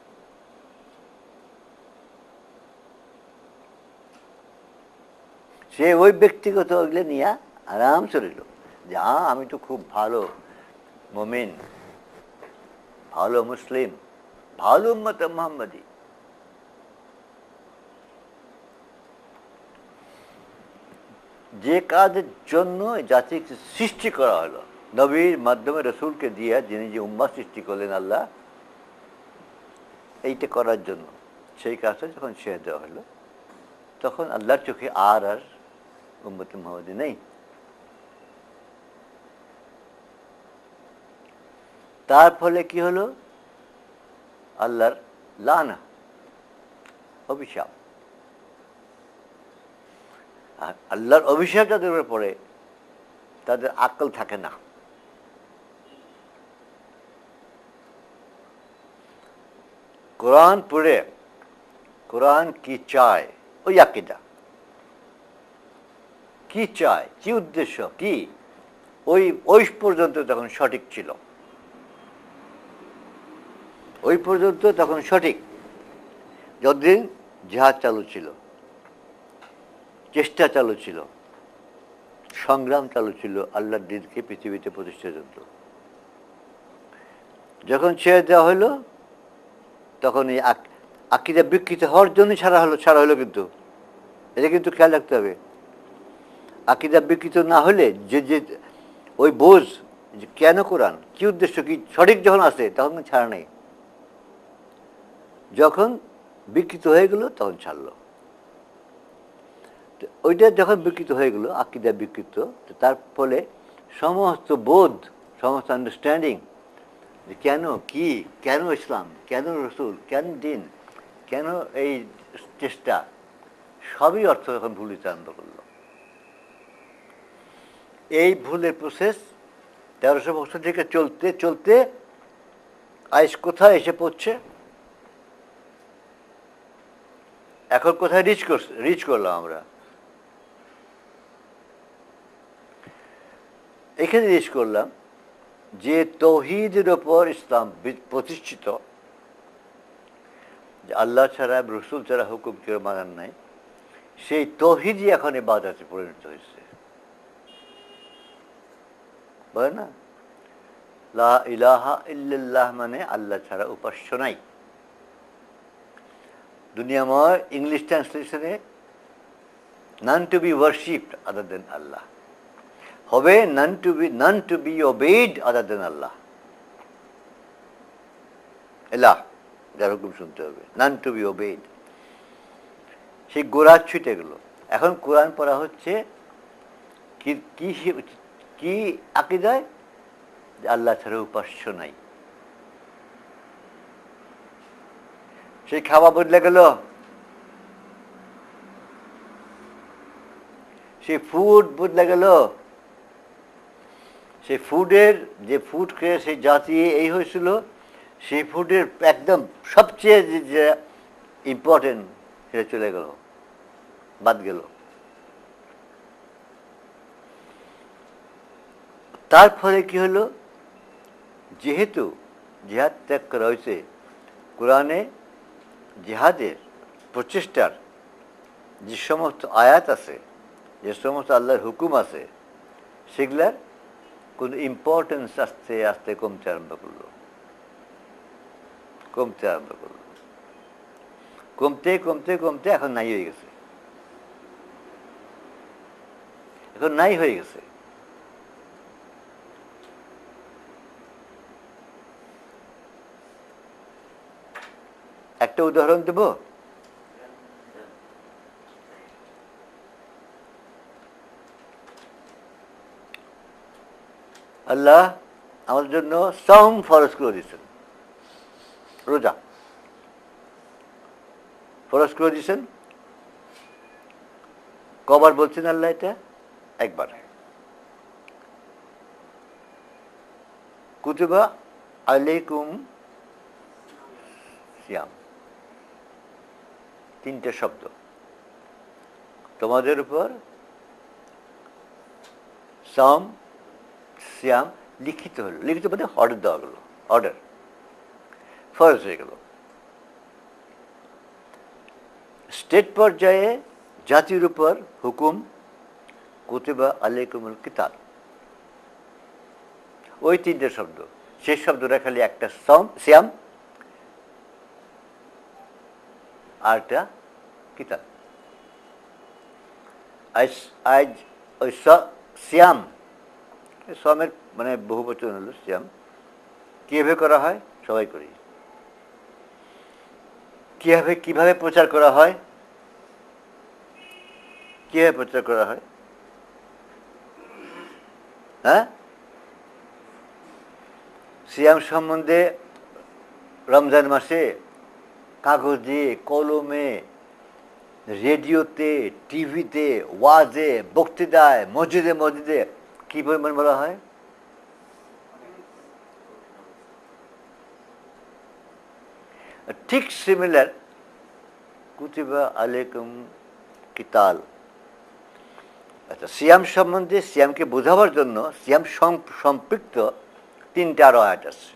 S1: সে ওই ব্যক্তিগত ওগুলো নিয়ে আরাম চলিল যে আমি তো খুব ভালো মুমিন, ভালো মুসলিম, ভালো উম্মতে মুহাম্মাদি। যে কাজের জন্য জাতিকে সৃষ্টি করা হলো, নবীর মাধ্যমে রসুলকে দিয়ে যিনি যে উম্মাহ সৃষ্টি করলেন আল্লাহ, এইটা করার জন্য, সেই কাজটা যখন ছেড়ে দেওয়া হলো, তখন আল্লাহর চোখে আর উম্মতে মুহাম্মাদি নেই। তার ফলে কি হলো? আল্লাহর লানা, অভিশাপ। আর আল্লাহর অভিশাপ যাদের উপরে পড়ে তাদের আকল থাকে না। কোরআন পড়ে কোরআন কি চায়, ওই আকীদা কি চায়, কি উদ্দেশ্য, কি ওই পর্যন্ত তখন সঠিক ছিল, ওই পর্যন্ত তখন সঠিক। যতদিন জিহাদ চালু ছিল, চেষ্টা চালু ছিল, সংগ্রাম চালু ছিল আল্লাহর দ্বীনকে পৃথিবীতে প্রতিষ্ঠার জন্য। যখন ছেড়ে দেওয়া হলো, তখন এই আকীদা বিকৃত হওয়ার জন্য ছাড়া হলো। কিন্তু এটা কিন্তু খেয়াল রাখতে হবে। আকীদা বিকৃত না হলে যে ওই বোঝ যে কেন কোরআন, কি উদ্দেশ্য, কি সঠিক যখন আসে তখন ছাড়া নেই। যখন বিকৃত হয়ে গেল তখন ছাড়লো। ওইটা যখন বিকৃত হয়ে গেল, আকীদা বিকৃত, তার ফলে সমস্ত বোধ, সমস্ত আন্ডারস্ট্যান্ডিং, কেন, কি, কেন ইসলাম, কেন রসুল, কেন দিন, কেন এই চেষ্টা, সবই অর্থ যখন ভুল দিতে আরম্ভ করল। এই ভুলের প্রসেস ১৩০০ বছর থেকে চলতে চলতে আজ কোথায় এসে পড়ছে? এখন কোথায় রিচ করলাম আমরা? এখানে রিচ করলাম যে তৌহিদের ওপর ইসলাম প্রতিষ্ঠিত, যে আল্লাহ ছাড়া, রসুল ছাড়া হুকুম কেউ মানার নাই, সেই তৌহিদই এখন ইবাদতে পরিণত হয়েছে। বলে না, লা ইলাহা ইল্লাল্লাহ মানে আল্লাহ ছাড়া উপাস্য নাই। দুনিয়াময় English ট্রান্সলেশনে none to be worshipped other than Allah হবে none to be obeyed other than Allah। এলাহ, যার হুকুম শুনতে হবে, none to be obeyed। সেই গোড়া ছুটে গেল। এখন কোরআন পড়া হচ্ছে কি আকীদায়? আল্লাহ ছাড়া উপাস্য নাই। সেই খাওয়া বদলে গেল, সেই ফুড বদলে গেল, সেই ফুডের যে ফুড খেয়ে সেই জাতি এই হয়েছিল, সেই ফুডের একদম সবচেয়ে যে ইম্পর্টেন্ট সেটা চলে গেল, বাদ গেল। তার ফলে কি হলো? যেহেতু জিহাদ ত্যাগ করা হয়েছে, কোরআনে জিহাদের প্রচেষ্টার যে সমস্ত আয়াত আছে, যে সমস্ত আল্লাহর হুকুম আছে, সেগুলার কোন ইম্পর্টেন্স আস্তে আস্তে কমতে আরম্ভ করলো, কমতে কমতে কমতে এখন নাই হয়ে গেছে, একটা উদাহরণ দেব। আল্লাহ আমাদের জন্য সওম ফরজ করে দিয়েছেন, রোজা ফরজ করে দিয়েছেন। কবার বলছেন আল্লাহ এটা? একবার। কুতুবা আলাইকুম সিয়াম, তিনটে শব্দ, তোমাদের উপর সওম সিয়াম লিখিত হলো, লিখিত মানে অর্ডার দেওয়া গেল, অর্ডার ফরজ হয়ে গেল। স্টেট পর্যায়ে জাতির উপর হুকুম কুতিবা আলাইকুমুল কিতাল, ওই তিনটে শব্দ, শেষ শব্দটা খালি একটা সিয়াম আর একটা কিতাল। আজ ওই সিয়াম, সমের মানে বহু বচন হলো সিয়াম, কিভাবে করা হয়? সবাই করি। কিভাবে প্রচার করা হয়? কিভাবে প্রচার করা হয়? হ্যাঁ, সিয়াম সম্বন্ধে রমজান মাসে কাগজে কলমে রেডিওতে টিভিতে ওয়াজে বক্তৃতায় মসজিদে মসজিদে কি পরিমাণ বলা হয়? ঠিক সিমিলার কুতিবা আলাইকুম কিতাল। আচ্ছা, সিয়াম সম্বন্ধে, সিয়ামকে বোঝাবার জন্য সিয়াম সম্পৃক্ত তিনটা আরো আয়াত আছে।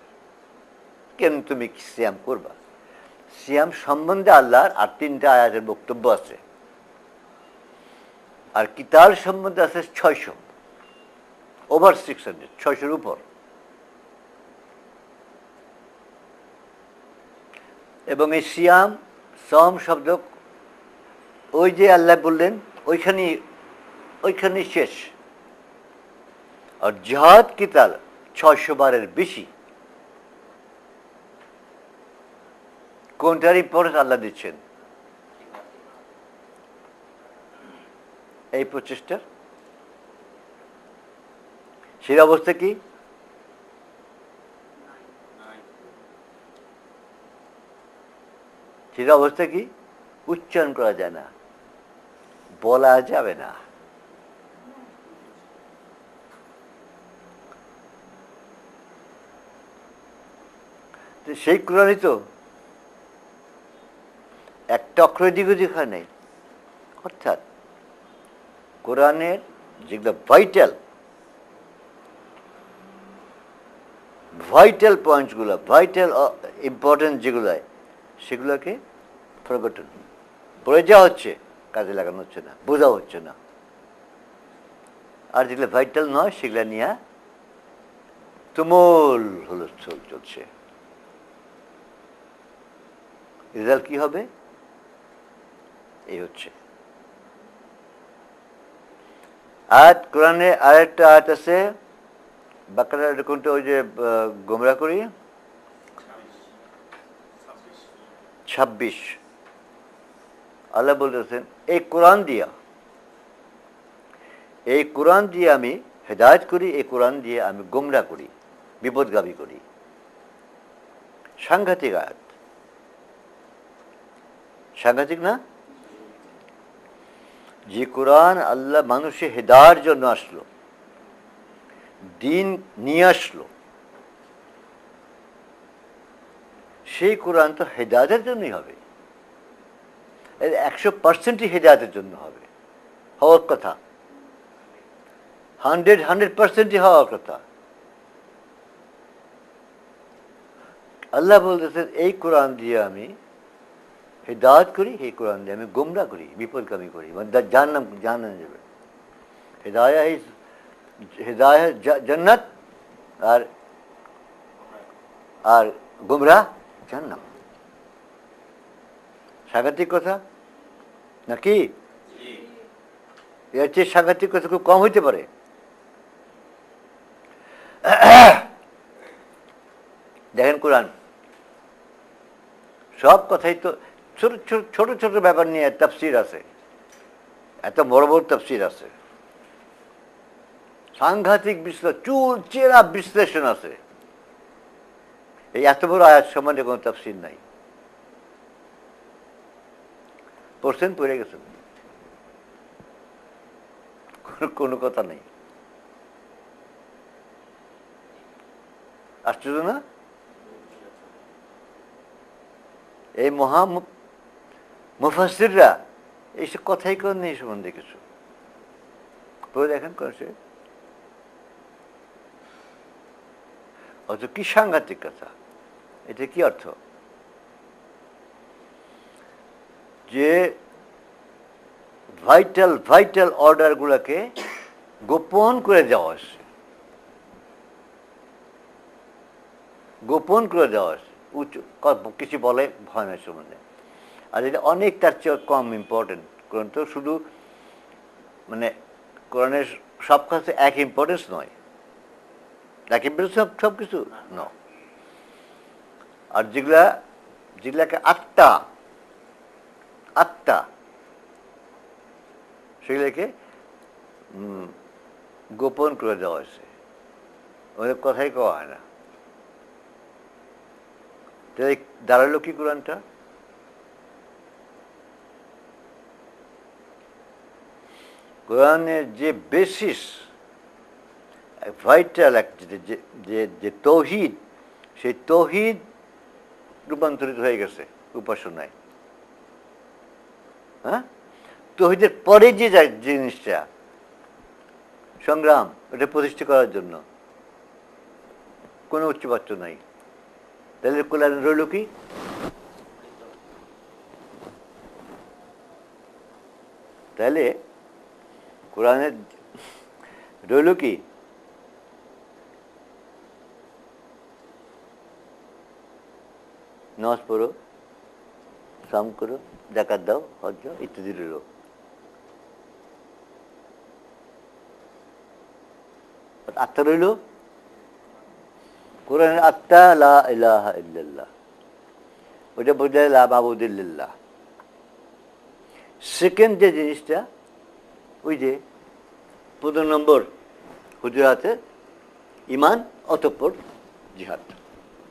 S1: কেন তুমি সিয়াম করবা? সিয়াম সম্বন্ধে আল্লাহর আর তিনটা আয়াতের বক্তব্য আছে, আর কিতাল সম্বন্ধে আছে 600, ওভার 600, 600-র উপর। এবং এই সিয়াম সম শব্দ ওই যে আল্লাহ বললেন ওইখানেই শেষ। আর জিহাদ কিতাল 600 বারের বেশি। কোনটার ইম্পর্টেন্স আল্লাহ দিচ্ছেন? এই প্রচেষ্টার। সেই অবস্থা কি? সেটা অবস্থা কি? উচ্চারণ করা যায় না, বলা যাবে না। সেই কোরআনই তো একটা অক্ষর দিকে যেখানে নেই। অর্থাৎ কোরআনের যেগুলো ভাইটাল পয়েন্টসগুলো, ভাইটাল ইম্পর্টেন্ট যেগুলো, সেগুলোকে ফরগটন, পড়ে যাওয়া হচ্ছে, কাজে লাগানো হচ্ছে না, বোঝা হচ্ছে না। আর যেগুলো ভাইটাল নয় সেগুলো নিয়ে তুমুল হুলস্থুল চলছে। রেজাল্ট কি হবে? এই হচ্ছে। আয়াত কোরআনে আরেকটা আয়াত আছে, বাকারা কোনটা, ওই যে গোমরা করি, 26। আল্লাহ বলতেছেন এই কোরআন দিয়ে আমি হেদায়েত করি, এই কোরআন দিয়ে আমি গোমরা করি, বিপদগামী করি। সাংঘাতিক আয়াত, সাংঘাতিক না? যে কোরআন আল্লাহ মানুষের হেদায়েতের জন্য আসলো, দিন নিয়ে আসলো, সেই কোরআন তো হেদায়েতের জন্যই হবে, 100%ই হেদায়েতের জন্য হবে, হওয়ার কথা, 100% হওয়ার কথা। আল্লাহ বলতেছেন এই কোরআন দিয়ে আমি হেদায়েত করি, এই কোরআন দিয়ে আমি গোমরাহ করি, বিপদগামী করি, মানে জাহান্নাম যাবে। হেদায়েত জান্নাত, আর আর গুমরা জাহান্নাম। সাংঘাতিক কথা নাকি? এর চেয়ে সাংঘাতিক কথা খুব কম হইতে পারে। দেখেন কোরআন সব কথাই তো ছোট ছোট ছোট ছোট ব্যাপার নিয়ে তাফসীর আছে, এত বড় বড় তাফসীর আছে, সাংঘাতিক বিশ্লেষণ, চুল চেরা বিশ্লেষণ আছে। এই এত বড় আয়াত সম্বন্ধে কোনো তাফসীর নাই। পড়ছেন, পড়ে গেছেন, কোনো কথা নেই। আশ্চর্য না? এই মহা মুফাসসিররা এইসব কথাই কেউ নেই সম্বন্ধে কিছু পড়ে দেখেন করেছে। অত কি সাংঘাতিক কথা! এটা কি অর্থ? যে ভাইটাল ভাইটাল অর্ডারগুলোকে গোপন করে দেওয়া হয়েছে, গোপন করে দেওয়া হয়েছে, কিছু বলে ভয় নাই সম্বন্ধে। আর এটা অনেক তার চেয়ে কম ইম্পর্টেন্ট। কোরআন তো শুধু মানে কোরআনের সব কাছে এক ইম্পর্টেন্স নয়, এক ইম্পর্টেন্স সব কিছু ন। আর যেগুলাকে আত্মা আত্মা সেগুলোকে গোপন করে দেওয়া হয়েছে, ওদের কথাই কওয়া হয় না। দাঁড়ালো কি কোরআনটা? কোরআনের যে বেসিস ভাইটাল যে তৌহিদ, সেই তৌহিদ রূপান্তরিত হয়ে গেছে উপাসনায়। হ্যাঁ, তৌহিদের পরে যে জিনিসটা সংগ্রাম, এটা প্রতিষ্ঠা করার জন্য কোনো উচ্চবাচ্য নাই। তাহলে কোরআন রইল কি? তাহলে কোরআনের রইল কি? নামাজ পড়ো, সাম করো, জাকাত দাও, হজ ইত্যাদি রইল। আত্মা রইল, কোরআনের আত্মা লা ইলাহা ইল্লাল্লাহ, ওইটা বোঝায় লা মাবুদ ইল্লাল্লাহ। সেকেন্ড যে জিনিসটা, ওই যে 15 নম্বর হুজুরাতে ইমান অতঃপর জিহাদ,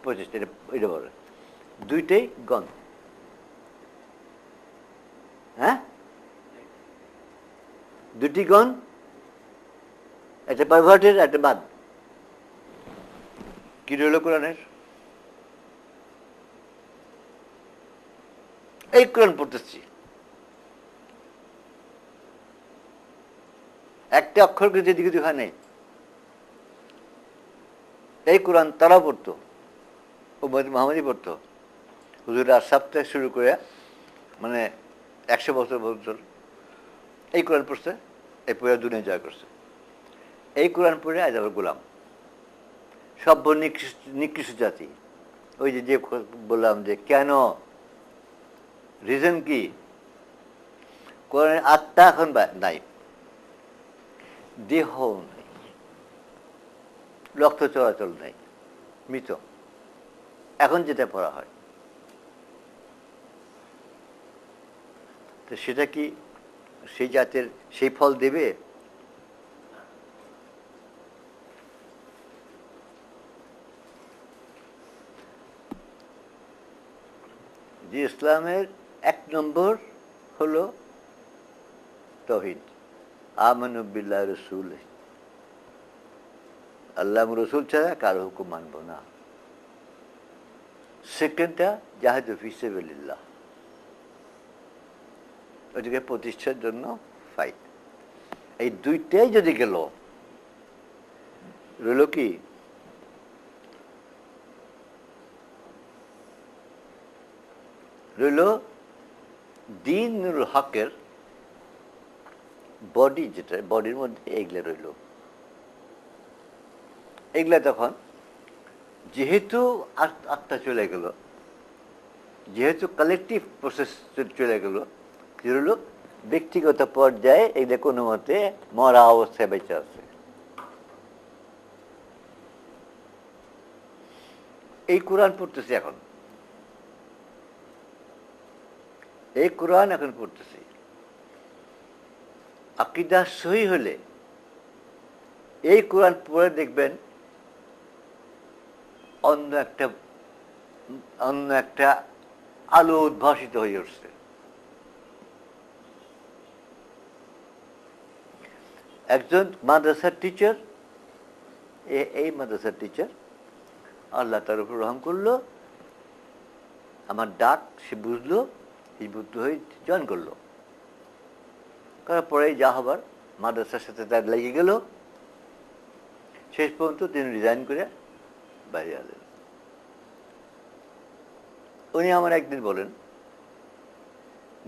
S1: 25, এটা বলে দুইটাই গণ। হ্যাঁ, দুটি গণ, একটা পারভার্টের, একটা বাদ। কি রইল কোরআনের? এই কোরআন পড়তেছি, একটা অক্ষর কিন্তু এদিকে ওদিকে হয় নাই। এই কোরআন তারা পড়তো, মোহাম্মদই পড়তো, হুজুর আশরাফ থেকে শুরু করে মানে 100 বছর বছর এই কোরআন পড়ছে, এই পুরো দুনিয়া জয় করছে। এই কোরআন পড়ে আজ আবার গোলাম, সভ্য নিকৃষ্ট জাতি। ওই যে বললাম যে কেন, রিজন কি? কোরআনের আত্মা এখন নাই, দেহ নাই, রক্ত চলাচল নাই, মৃত। এখন যেটা পড়া হয়, তো সেটা কি সেই জাতের সেই ফল দেবে? যে ইসলামের 1 নম্বর হলো তাওহীদ, আমানু বিল্লাহ রসুল, আল্লাহ রসুল ছাড়া কারো হুকুম মানব না। সেকেন্ডটা জাহিদু ফি সাবিলিল্লাহ, ওইটাকে প্রতিষ্ঠার জন্য ফাইট। এই দুইটাই যদি গেল, রইল কি? রইল দ্বীনুল হকের বডি, যেটা বডির মধ্যে এগুলো রইল। এগুলা তখন যেহেতু আত্মা চলে গেল, যেহেতু কালেকটিভ প্রসেস চলে গেল, কি হলো, ব্যক্তিগত পর্যায়ে এগুলো কোনো মতে মরা অবস্থায় বেঁচে আছে। এই কোরআন পড়তেছি এখন, এই কোরআন এখন পড়তেছি। আকীদা সহি হলে এই কোরআন পড়ে দেখবেন অন্য একটা আলো উদ্ভাসিত হয়ে উঠছে। একজন মাদ্রাসার টিচার, এই মাদ্রাসার টিচার, আল্লাহ তার উপর রহম করলো, আমার ডাক সে বুঝলো, এই বুদ্ধ হয়ে জয়েন করলো। করার পরে যা হবার মাদ্রাসার সাথে তার লেগে গেল, শেষ পর্যন্ত তিনি রিজাইন করে বাইরে এলেন। উনি আমার একদিন বলেন,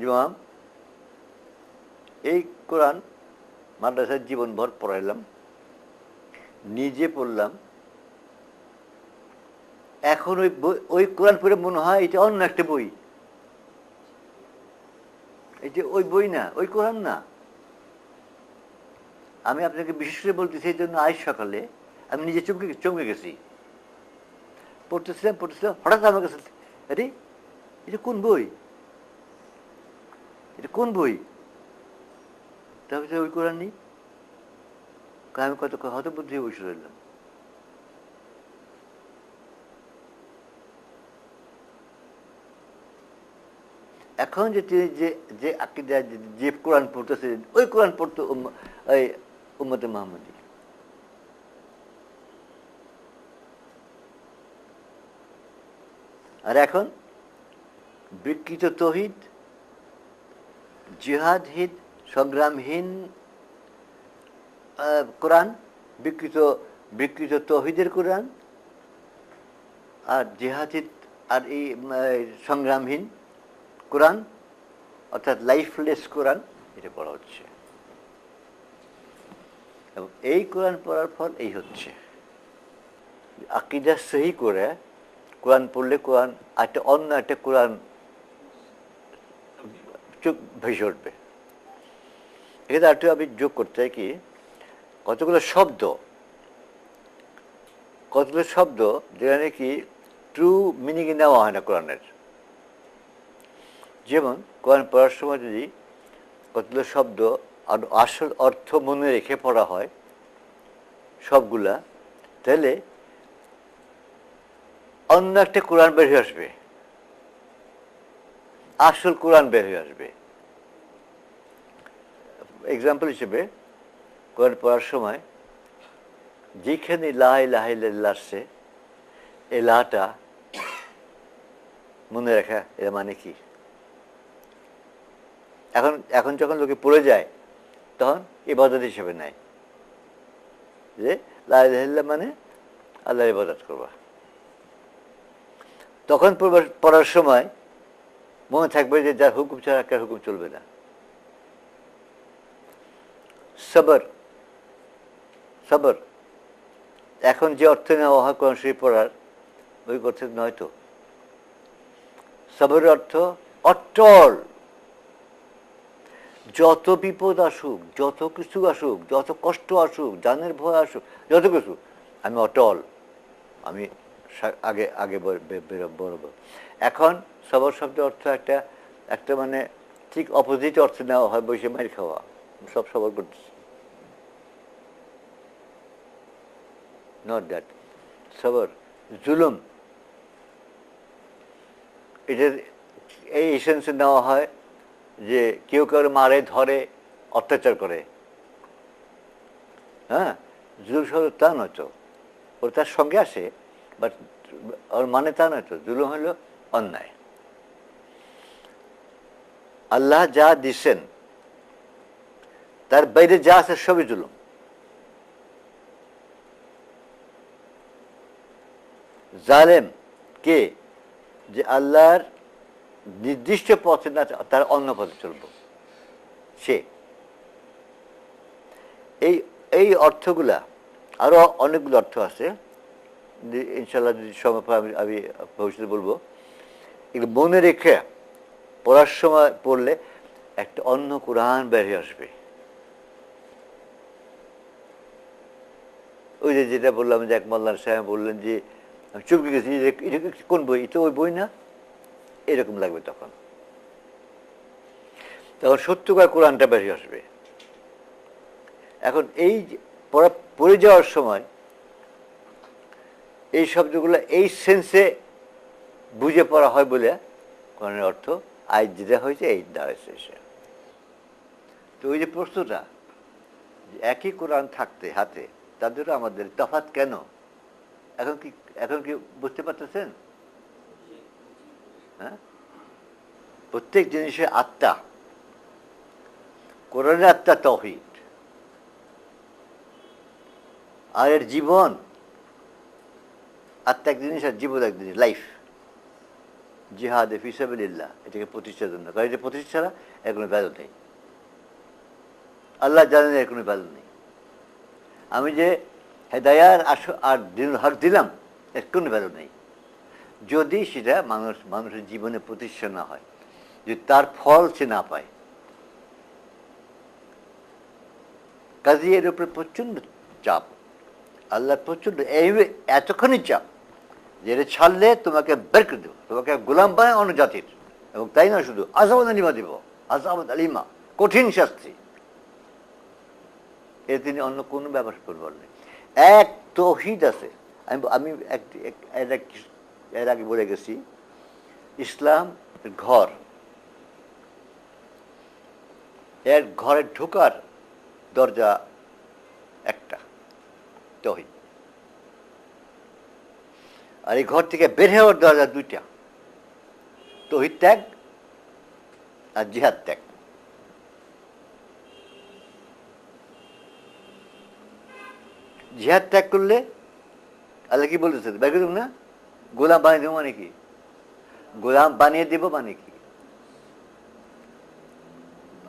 S1: ইমাম এই কোরআন মাদ্রাসার জীবনভর পড়াইলাম, নিজে পড়লাম, এখন ওই কোরআন পড়ে মনে হয় এটা অন্য একটা বই, এটা ওই বই না, ওই কোরআন না। আমি আপনাকে বিশেষ করে বলতেছি, এই জন্য আজ সকালে আমি নিজে চমকে গেছি। পড়তেছিলাম হঠাৎ আমার কাছে, আরে এটা কোন বই, এটা কোন বই? তারপরে ওই কোরআন নেই। আমি কত হতবুদ্ধি হয়ে বসে রইলাম। এখন যে তিনি যে আকীদা যে কোরআন পড়তেছিলেন, ওই কোরআন পড়তো ওই উম্মতে মুহাম্মদী। আর এখন বিকৃত তৌহিদ, জিহাদহীন, সংগ্রামহীন কোরআন, বিকৃত তৌহিদের কোরআন, আর জিহাদহীন আর এই সংগ্রামহীন কোরআন, অর্থাৎ লাইফলেস কোরআন, এটা পড়া হচ্ছে। এবং এই কোরআন পড়ার ফল এই হচ্ছে, আকীদা সহি করে কোরআন পড়লে কোরআন অন্য একটা কোরআন চোখ ভেসে উঠবে। এখানে একটু আমি যোগ করতে চাই কি, কতগুলো শব্দ যেটা নাকি ট্রু মিনিংয়ে নেওয়া হয় না কোরআনের। যেমন কোরআন পড়ার সময় যদি কতগুলো শব্দ আর আসল অর্থ মনে রেখে পড়া হয় সবগুলা, তাহলে অন্য একটা কোরআন বের হয়ে আসবে, আসল কোরআন বের হয়ে আসবে। এক্সাম্পল হিসেবে কোরআন পড়ার সময় যেখানে লা ইলাহা ইল্লাল্লাহ আসছে, এই লাটা মনে রাখা, এর মানে কি? এখন যখন লোকে পড়ে যায় তখন ইবাদত হিসেবে নেয়, যে লা ইলাহা ইল্লাল্লাহ মানে আল্লাহর ইবাদত করবা। তখন পড়ার সময় মনে থাকবে যে যার হুকুম ছাড়া একটা হুকুম চলবে না। সবর এখন যে অর্থ নেওয়া হয় কোরআন শরীফ পড়ার, ওই অর্থ নয় তো। সবরের অর্থ অটল, যত বিপদ আসুক, যত কিছু আসুক, যত কষ্ট আসুক, জানের ভয় আসুক, যত কিছু, আমি অটল, আমি আগে বলবো। এখন সবর শব্দের অর্থ একটা মানে ঠিক অপোজিট অর্থ নেওয়া হয়, বসে মার খাওয়া, সব সবর করতেছে। Not that. সবর জুলুম, এটার এই এসেন্সে নেওয়া হয় যে কেউ মারে, ধরে, অত্যাচার করে। হ্যাঁ, জুলুম শব্দ তা নয় তো, ওর তার সঙ্গে আসে, বাট ওর মানে তা নয় তো। জুলুম হলো অন্যায়। আল্লাহ যা দিচ্ছেন তার বাইরে যা আছে সবই জুলুম। জালেম কে? যে আল্লাহর নির্দিষ্ট পথে না, তার অন্য পথে চলব, সে। এই অর্থগুলা আরও অনেকগুলো অর্থ আছে, ইনশাল্লাহ যদি সময় পাই আমি ভবিষ্যতে বলবো। এগুলো মনে রেখে পড়ার সময় পড়লে একটা অন্য কোরআন বেরিয়ে আসবে। ওই যে যেটা বললাম যে এক মোল্লানা সাহেব বললেন যে আমি চুপকে গেছি, এটা কোন বই, এটা ওই বই না, এরকম লাগবে তখন। তখন সত্যকার কোরআনটা বেরিয়ে আসবে। এখন এই পড়ে যাওয়ার সময় এই শব্দগুলো এই সেন্সে বুঝে পড়া হয় বলে কোরআনের অর্থ আজ যেটা হয়েছে এই দাঁড়াইছে সে। তো ওই যে প্রশ্নটা, একই কোরআন থাকতে হাতে তাদেরও আমাদের তফাৎ কেন, এখন কি বুঝতে পারতেছেন? হ্যাঁ, প্রত্যেক জিনিসের আত্মা, কোরআনের আত্মা তাওহীদ, আর এর জীবন, আত্মা এক জিনিস আর জীবন এক জিনিস, লাইফ, জিহাদে ফি সাবিলিল্লাহ, এটাকে প্রতিষ্ঠার জন্য। কারণ এটা প্রতিষ্ঠা ছাড়া এর কোনো ভ্যালু নেই। আল্লাহ জানেন এর কোনো ভ্যালু নেই। আমি যে হেদায়ার আর দিনুল হক দিলাম, এর কোনো ভ্যালু নেই যদি সেটা মানুষের জীবনে প্রতিষ্ঠা না হয়, যদি তার ফল সে না পায়। কাজে এর উপরে প্রচণ্ড চাপ, আল্লাহ প্রচণ্ড এতখানি চাপ যে এটা ছাড়লে তোমাকে বের করে দেবো, তোমাকে গোলাম বানায় অন্য জাতির, এবং তাই না শুধু আযাবান আলিমা দেব, আযাবান আলিমা, কঠিন শাস্তি। এর তিনি অন্য কোনো ব্যাপার বলেন। এক তাওহীদ আছে। আমি এর আগে বলে গেছি, ইসলাম ঘর, এর ঘরে ঢোকার দরজা একটা, তাওহীদ। আর এই ঘর থেকে বের হওয়ার দরজা দুইটা, তাওহীদ ত্যাগ আর জিহাদ ত্যাগ। জিহাদ ত্যাগ করলে আল্লাহ কি বলতেছে, বের করে দেব না, গোলাম বানিয়ে দেবো মানে কি, গোলাম বানিয়ে দেব মানে কি,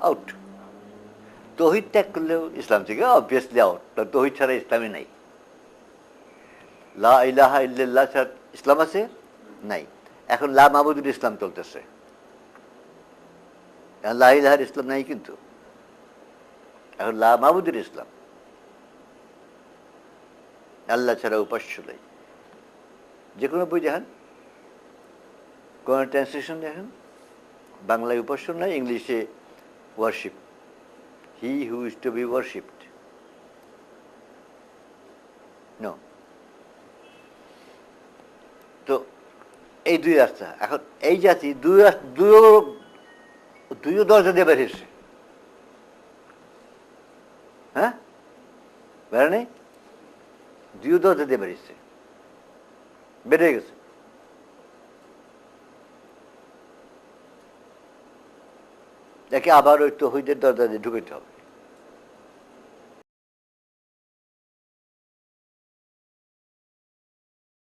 S1: আউট। তাওহীদ ত্যাগ করলেও ইসলাম থেকে অবভিয়াসলি আউট। তাওহীদ ছাড়া ইসলামই নাই। লা ইলাহা ইল্লাল্লাহ ছাড়া ইসলাম আছে? নাই। এখন লা মাবুদুল ইসলাম চলতেছে, লা ইলাহার ইসলাম নাই, কিন্তু এখন লা মাবুদুল ইসলাম, আল্লাহ ছাড়া উপাস্য নেই। যে কোনো বই দেখেন, কোনো ট্রান্সলেশন দেখেন, বাংলায় উপাস্য নাই, ইংলিশে worship, he who is to be worshipped. No. তো এই দুই রাস্তা। এখন এই জাতি দুইও দরজা দিয়ে বেরিয়েছে। হ্যাঁ, বেড়ে নেই, দুইও দরজা দিয়ে বেরিয়েছে, বেড়ে গেছে। একে আবার ওই তাওহীদের দরজা দিয়ে ঢুকাইতে হবে।